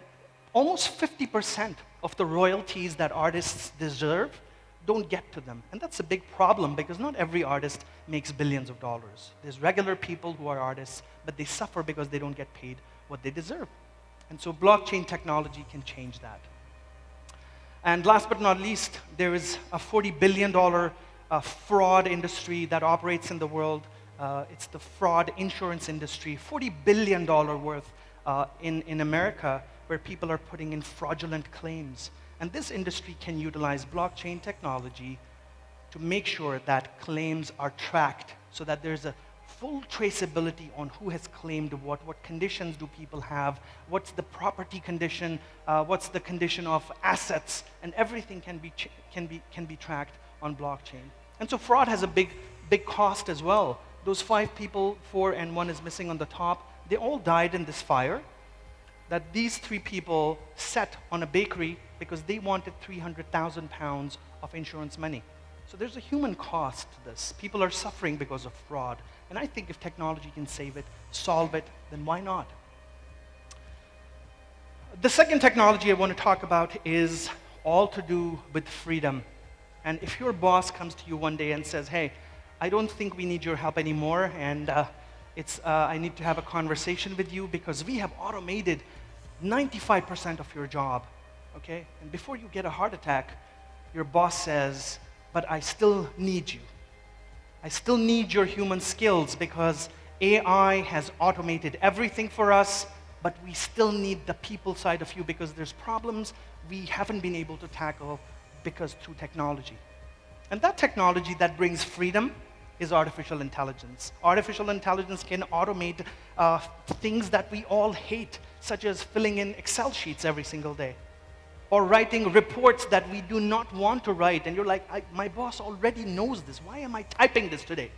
almost 50% of the royalties that artists deserve don't get to them. And that's a big problem because not every artist makes billions of dollars. There's regular people who are artists, but they suffer because they don't get paid what they deserve. And so blockchain technology can change that. And last but not least, there is a $40 billion fraud industry that operates in the world. It's the fraud insurance industry, $40 billion worth in America, where people are putting in fraudulent claims. And this industry can utilize blockchain technology to make sure that claims are tracked so that there's a full traceability on who has claimed what conditions do people have, what's the property condition, what's the condition of assets, and everything can be tracked on blockchain. And so fraud has a big cost as well. Those 5 people, 4 and 1 is missing on the top, they all died in this fire that these 3 people set on a bakery because they wanted 300,000 pounds of insurance money. So there's a human cost to this. People are suffering because of fraud. And I think if technology can save it, solve it, then why not? The second technology I want to talk about is all to do with freedom. And if your boss comes to you one day and says, hey, I don't think we need your help anymore, and I need to have a conversation with you because we have automated 95% of your job, okay? And before you get a heart attack, your boss says, but I still need you. I still need your human skills because AI has automated everything for us, but we still need the people side of you because there's problems we haven't been able to tackle because through technology. And that technology that brings freedom is artificial intelligence. Artificial intelligence can automate things that we all hate, such as filling in Excel sheets every single day, or writing reports that we do not want to write, and you're like, my boss already knows this. Why am I typing this today?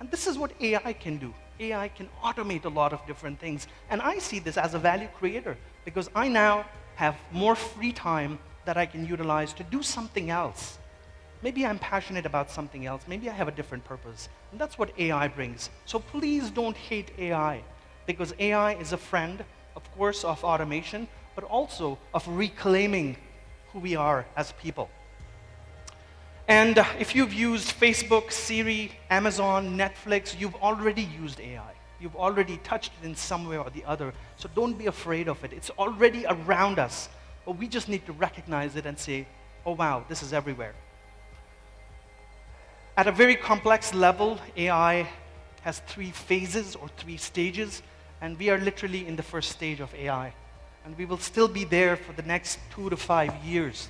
And this is what AI can do. AI can automate a lot of different things. And I see this as a value creator because I now have more free time that I can utilize to do something else. Maybe I'm passionate about something else. Maybe I have a different purpose. And that's what AI brings. So please don't hate AI, because AI is a friend, of course, of automation, but also of reclaiming who we are as people. And if you've used Facebook, Siri, Amazon, Netflix, you've already used AI. You've already touched it in some way or the other. So don't be afraid of it. It's already around us. But we just need to recognize it and say, oh wow, this is everywhere. At a very complex level, AI has 3 phases or 3 stages, and we are literally in the first stage of AI. And we will still be there for the next 2 to 5 years.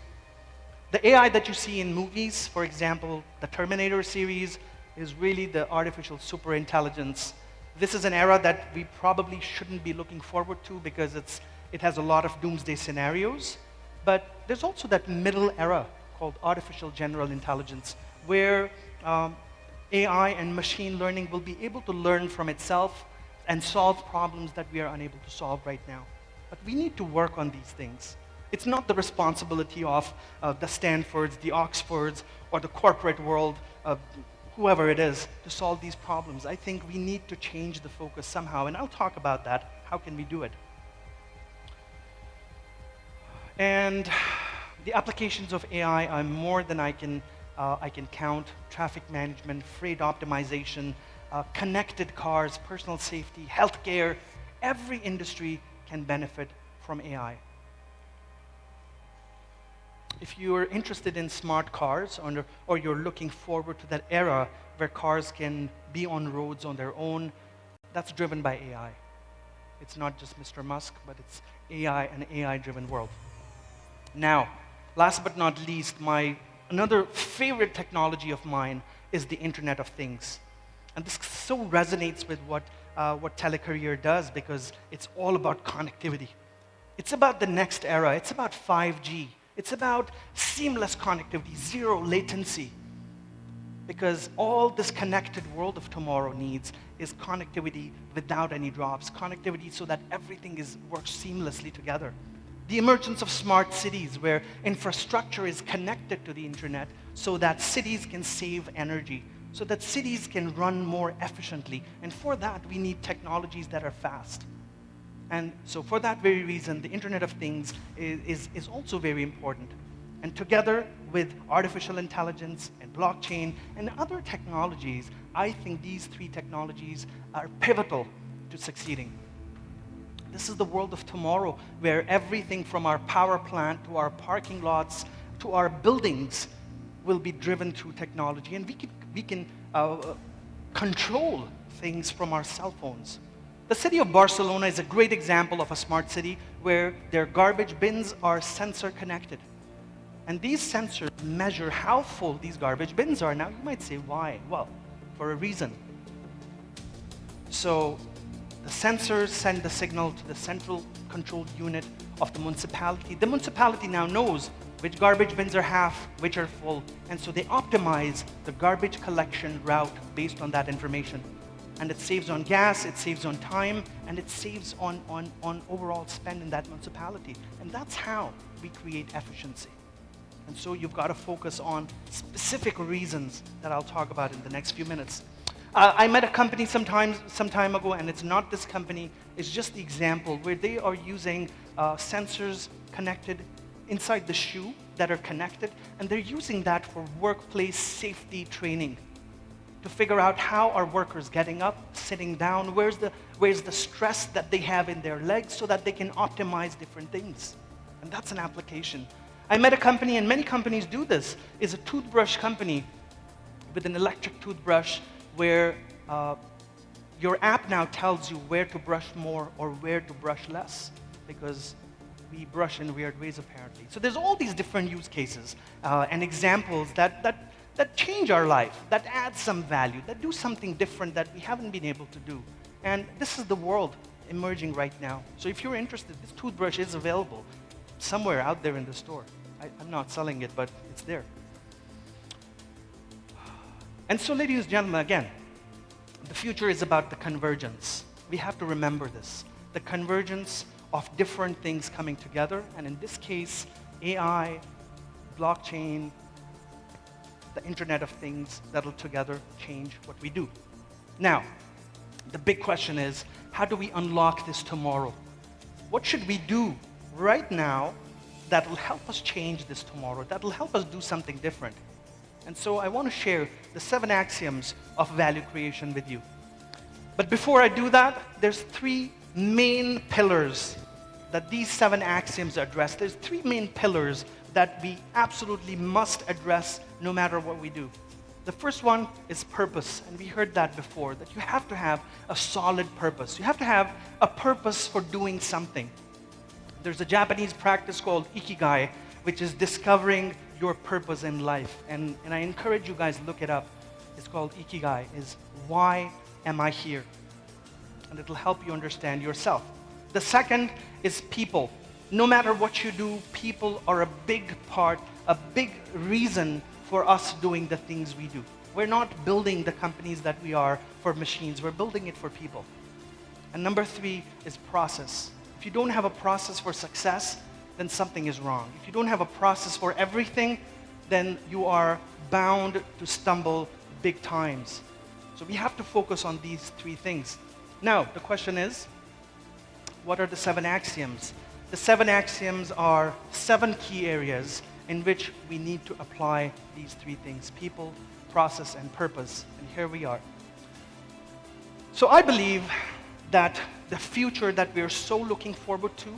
The AI that you see in movies, for example, the Terminator series, is really the artificial superintelligence. This is an era that we probably shouldn't be looking forward to because it has a lot of doomsday scenarios. But there's also that middle era called artificial general intelligence, where AI and machine learning will be able to learn from itself and solve problems that we are unable to solve right now. But we need to work on these things. It's not the responsibility of the Stanfords, the Oxfords, or the corporate world, whoever it is, to solve these problems. I think we need to change the focus somehow, and I'll talk about that. How can we do it? And the applications of AI are more than I can count. Traffic management, freight optimization, connected cars, personal safety, healthcare. Every industry can benefit from AI. If you're interested in smart cars, or you're looking forward to that era where cars can be on roads on their own, that's driven by AI. It's not just Mr. Musk, but it's AI, an AI-driven world. Now, last but not least, another favorite technology of mine is the Internet of Things. And this so resonates with what Telecareer does, because it's all about connectivity. It's about the next era. It's about 5G. It's about seamless connectivity, zero latency. Because all this connected world of tomorrow needs is connectivity without any drops, connectivity so that everything works seamlessly together. The emergence of smart cities, where infrastructure is connected to the internet so that cities can save energy, so that cities can run more efficiently. And for that, we need technologies that are fast. And so for that very reason, the Internet of Things is also very important. And together with artificial intelligence and blockchain and other technologies, I think these three technologies are pivotal to succeeding. This is the world of tomorrow, where everything from our power plant to our parking lots to our buildings will be driven through technology. And we can control things from our cell phones. The city of Barcelona is a great example of a smart city where their garbage bins are sensor connected. And these sensors measure how full these garbage bins are. Now, you might say, why? Well, for a reason. So the sensors send the signal to the central control unit of the municipality. The municipality now knows which garbage bins are half, which are full, and so they optimize the garbage collection route based on that information. And it saves on gas, it saves on time, and it saves on overall spend in that municipality. And that's how we create efficiency. And so you've got to focus on specific reasons that I'll talk about in the next few minutes. I met a company some time ago, and it's not this company, it's just the example, where they are using sensors connected inside the shoe that are connected, and they're using that for workplace safety training, to figure out how are workers getting up, sitting down, where's the stress that they have in their legs, so that they can optimize different things. And that's an application. I met a company, and many companies do this, is a toothbrush company with an electric toothbrush where your app now tells you where to brush more or where to brush less, because we brush in weird ways apparently. So there's all these different use cases and examples that change our life, that add some value, that do something different that we haven't been able to do. And this is the world emerging right now. So if you're interested, this toothbrush is available somewhere out there in the store. I'm not selling it, but it's there. And so, ladies and gentlemen, again, the future is about the convergence. We have to remember this. The convergence of different things coming together, and in this case, AI, blockchain, the Internet of Things, that'll together change what we do. Now, the big question is, how do we unlock this tomorrow? What should we do right now that will help us change this tomorrow, that will help us do something different? And so I want to share the 7 axioms of value creation with you. But before I do that, there's 3 main pillars that these 7 axioms address. There's 3 main pillars that we absolutely must address no matter what we do. The first one is purpose, and we heard that before, that you have to have a solid purpose. You have to have a purpose for doing something. There's a Japanese practice called ikigai, which is discovering your purpose in life. And I encourage you guys, look it up. It's called ikigai, is why am I here? And it'll help you understand yourself. The second is people. No matter what you do, people are a big part, a big reason for us doing the things we do. We're not building the companies that we are for machines. We're building it for people. And number 3 is process. If you don't have a process for success, then something is wrong. If you don't have a process for everything, then you are bound to stumble big times. So we have to focus on these 3 things. Now, the question is, what are the 7 axioms? The 7 axioms are 7 key areas in which we need to apply these 3 things: people, process, and purpose. And here we are. So I believe that the future that we are so looking forward to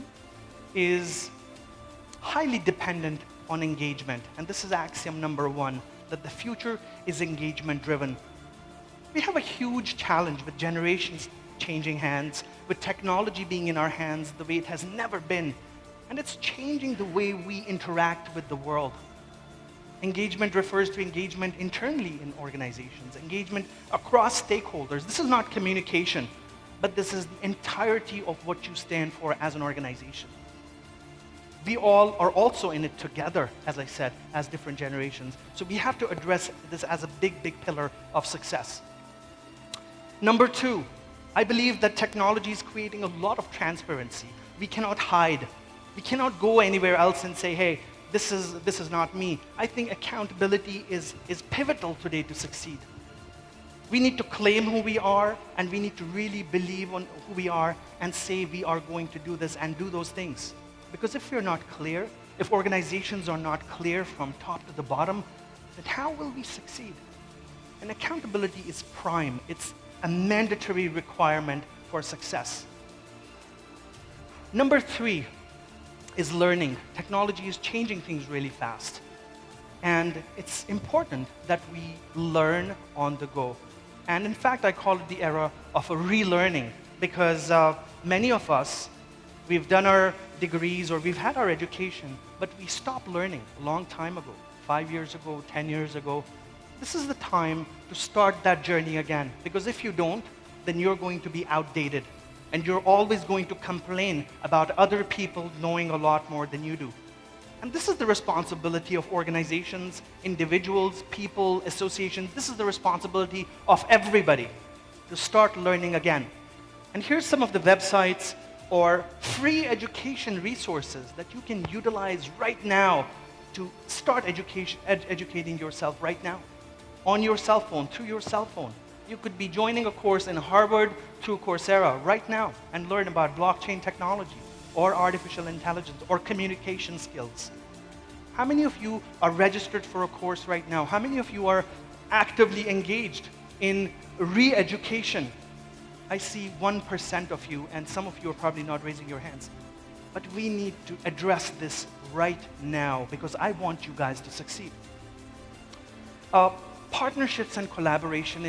is highly dependent on engagement. And this is axiom number 1, that the future is engagement driven. We have a huge challenge with generations changing hands, with technology being in our hands the way it has never been. And it's changing the way we interact with the world. Engagement refers to engagement internally in organizations, engagement across stakeholders. This is not communication, but this is the entirety of what you stand for as an organization. We all are also in it together, as I said, as different generations. So we have to address this as a big, big pillar of success. Number 2, I believe that technology is creating a lot of transparency. We cannot hide. We cannot go anywhere else and say, hey, this is not me. I think accountability is pivotal today to succeed. We need to claim who we are, and we need to really believe on who we are and say we are going to do this and do those things. Because if we're not clear, if organizations are not clear from top to the bottom, then how will we succeed? And accountability is prime. It's a mandatory requirement for success. Number 3 is learning. Technology is changing things really fast. And it's important that we learn on the go. And in fact, I call it the era of a relearning, because many of us, we've done our degrees or we've had our education, but we stopped learning a long time ago, 5 years ago, 10 years ago. This is the time to start that journey again, because if you don't, then you're going to be outdated, and you're always going to complain about other people knowing a lot more than you do. And this is the responsibility of organizations, individuals, people, associations. This is the responsibility of everybody to start learning again. And here's some of the websites or free education resources that you can utilize right now to start educating yourself right now. On your cell phone, through your cell phone. You could be joining a course in Harvard through Coursera right now and learn about blockchain technology or artificial intelligence or communication skills. How many of you are registered for a course right now? How many of you are actively engaged in re-education? I see 1% of you, and some of you are probably not raising your hands. But we need to address this right now, because I want you guys to succeed. Partnerships and collaboration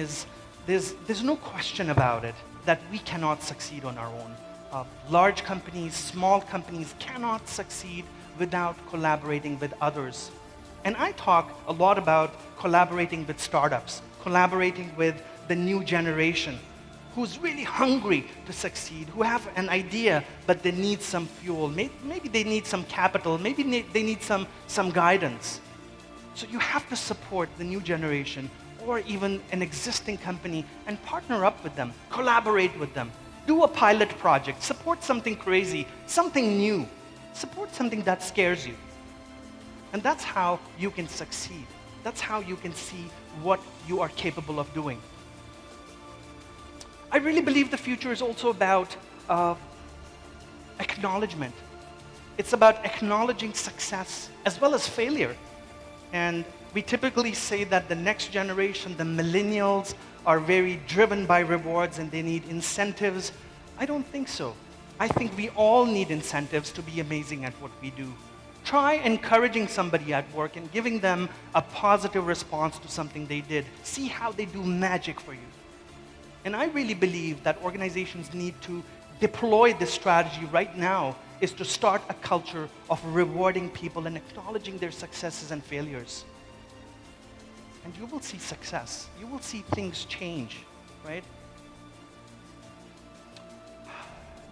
there's no question about it that we cannot succeed on our own. Large companies, small companies cannot succeed without collaborating with others. And I talk a lot about collaborating with startups, collaborating with the new generation, who's really hungry to succeed, who have an idea, but they need some fuel. Maybe they need some capital. Maybe they need some guidance. So you have to support the new generation or even an existing company and partner up with them, collaborate with them, do a pilot project, support something crazy, something new, support something that scares you. And that's how you can succeed. That's how you can see what you are capable of doing. I really believe the future is also about acknowledgement. It's about acknowledging success as well as failure. And we typically say that the next generation, the millennials, are very driven by rewards and they need incentives. I don't think so. I think we all need incentives to be amazing at what we do. Try encouraging somebody at work and giving them a positive response to something they did. See how they do magic for you. And I really believe that organizations need to deploy this strategy right now, is to start a culture of rewarding people and acknowledging their successes and failures. And you will see success. You will see things change, right?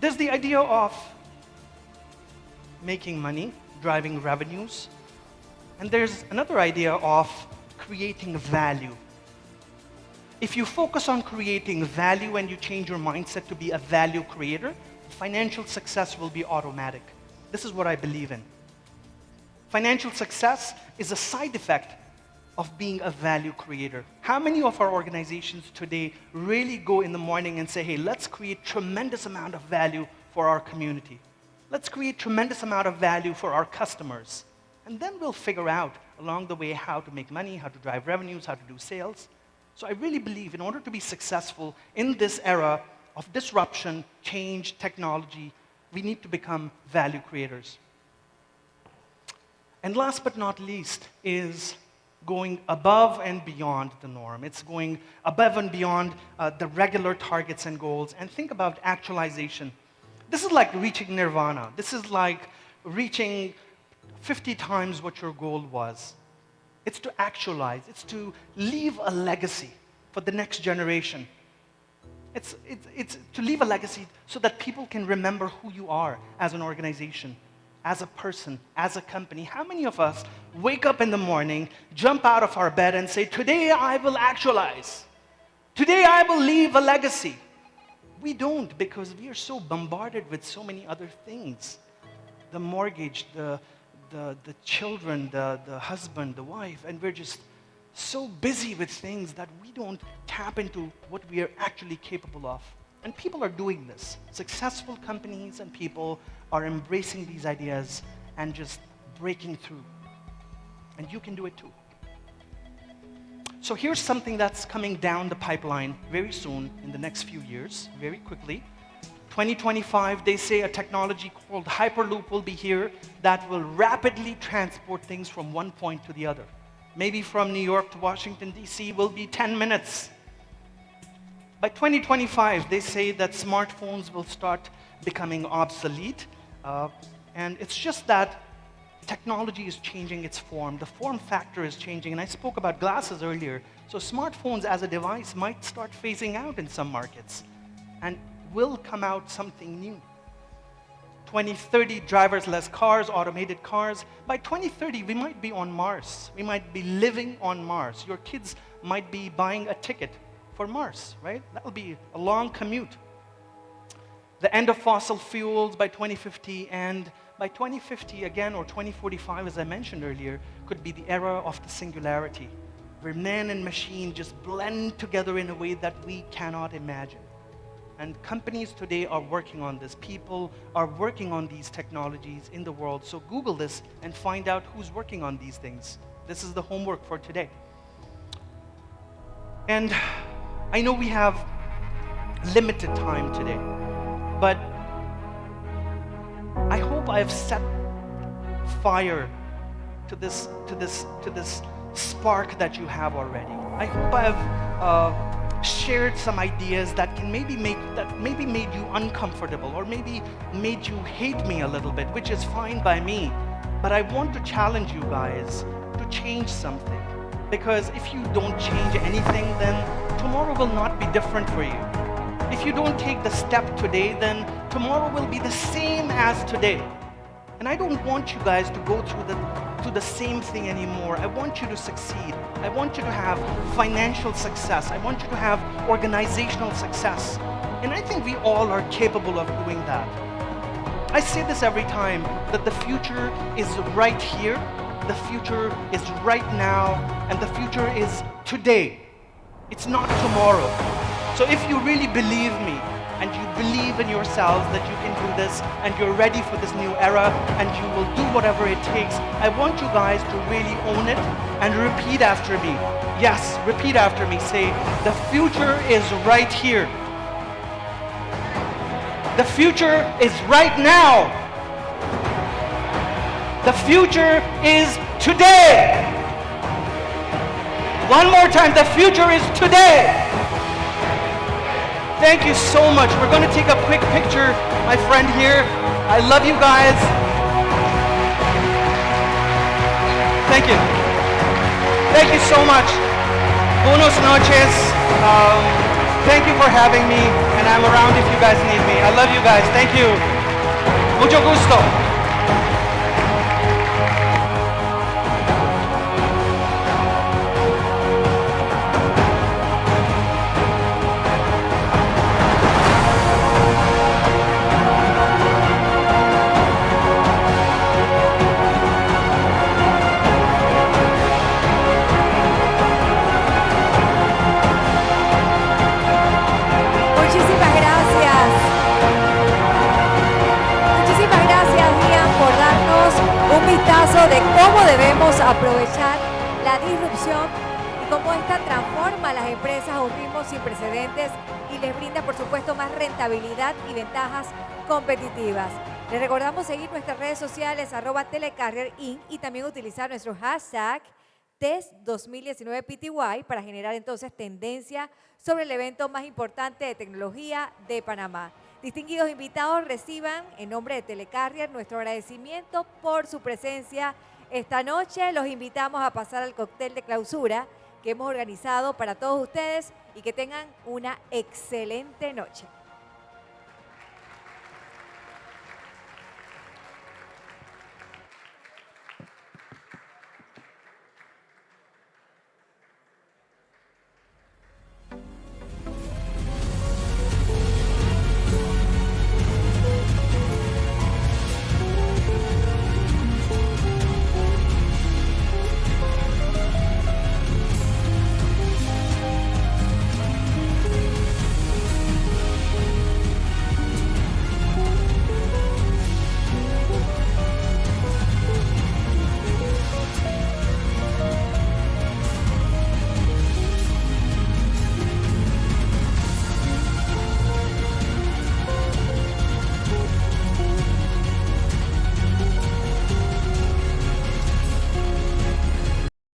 There's the idea of making money, driving revenues. And there's another idea of creating value. if you focus on creating value and you change your mindset to be a value creator, financial success will be automatic. This is what I believe in. Financial success is a side effect of being a value creator. How many of our organizations today really go in the morning and say, hey, let's create tremendous amount of value for our community. Let's create tremendous amount of value for our customers. And then we'll figure out along the way how to make money, how to drive revenues, how to do sales. So I really believe in order to be successful in this era of disruption, change, technology, we need to become value creators. And last but not least is going above and beyond the norm. It's going above and beyond the regular targets and goals. And think about actualization. This is like reaching nirvana. This is like reaching 50 times what your goal was. It's to actualize. It's to leave a legacy for the next generation. It's to leave a legacy so that people can remember who you are as an organization, as a person, as a company. How many of us wake up in the morning, jump out of our bed and say, today I will actualize. Today I will leave a legacy. We don't, because we are so bombarded with so many other things. The mortgage, the children, the husband, the wife, and we're just so busy with things that we don't tap into what we are actually capable of. And people are doing this. Successful companies and people are embracing these ideas and just breaking through. And you can do it too. So here's something that's coming down the pipeline very soon in the next few years, very quickly. 2025, they say a technology called Hyperloop will be here that will rapidly transport things from one point to the other. Maybe from New York to Washington, D.C. will be 10 minutes. By 2025, they say that smartphones will start becoming obsolete. And it's just that technology is changing its form. The form factor is changing. And I spoke about glasses earlier. So smartphones as a device might start phasing out in some markets. And will come out something new. 2030, driverless cars, automated cars. By 2030, we might be on Mars. We might be living on Mars. Your kids might be buying a ticket for Mars, right? That will be a long commute. The end of fossil fuels by 2050, and by 2050 again, or 2045, as I mentioned earlier, could be the era of the singularity, where man and machine just blend together in a way that we cannot imagine. And companies today are working on this. People are working on these technologies in the world. So Google this and find out who's working on these things. This is the homework for today. And I know we have limited time today, but I hope I've set fire to this spark that you have already. I hope I've shared some ideas that can maybe made you uncomfortable, or maybe made you hate me a little bit, which is fine by me. But I want to challenge you guys to change something. Because if you don't change anything, then tomorrow will not be different for you. If you don't take the step today, then tomorrow will be the same as today. And I don't want you guys to go through the same thing anymore. I want you to succeed. I want you to have financial success. I want you to have organizational success. And I think we all are capable of doing that. I say this every time, that the future is right here, the future is right now, and the future is today. It's not tomorrow. So if you really believe me, and you believe in yourselves that you can do this, and you're ready for this new era, and you will do whatever it takes, I want you guys to really own it and repeat after me. Yes, repeat after me. Say, the future is right here. The future is right now. The future is today. One more time, the future is today. Thank you so much. We're going to take a quick picture, my friend here. I love you guys. Thank you. Thank you so much. Buenos noches. Thank you for having me, and I'm around if you guys need me. I love you guys. Thank you. Mucho gusto. hablando de cómo debemos aprovechar la disrupción y cómo esta transforma a las empresas a un ritmo sin precedentes y les brinda, por supuesto, más rentabilidad y ventajas competitivas. Les recordamos seguir nuestras redes sociales @telecarrierinc y también utilizar nuestro hashtag TES2019PTY para generar entonces tendencia sobre el evento más importante de tecnología de Panamá. Distinguidos invitados, reciban en nombre de Telecarrier nuestro agradecimiento por su presencia esta noche. Los invitamos a pasar al cóctel de clausura que hemos organizado para todos ustedes y que tengan una excelente noche.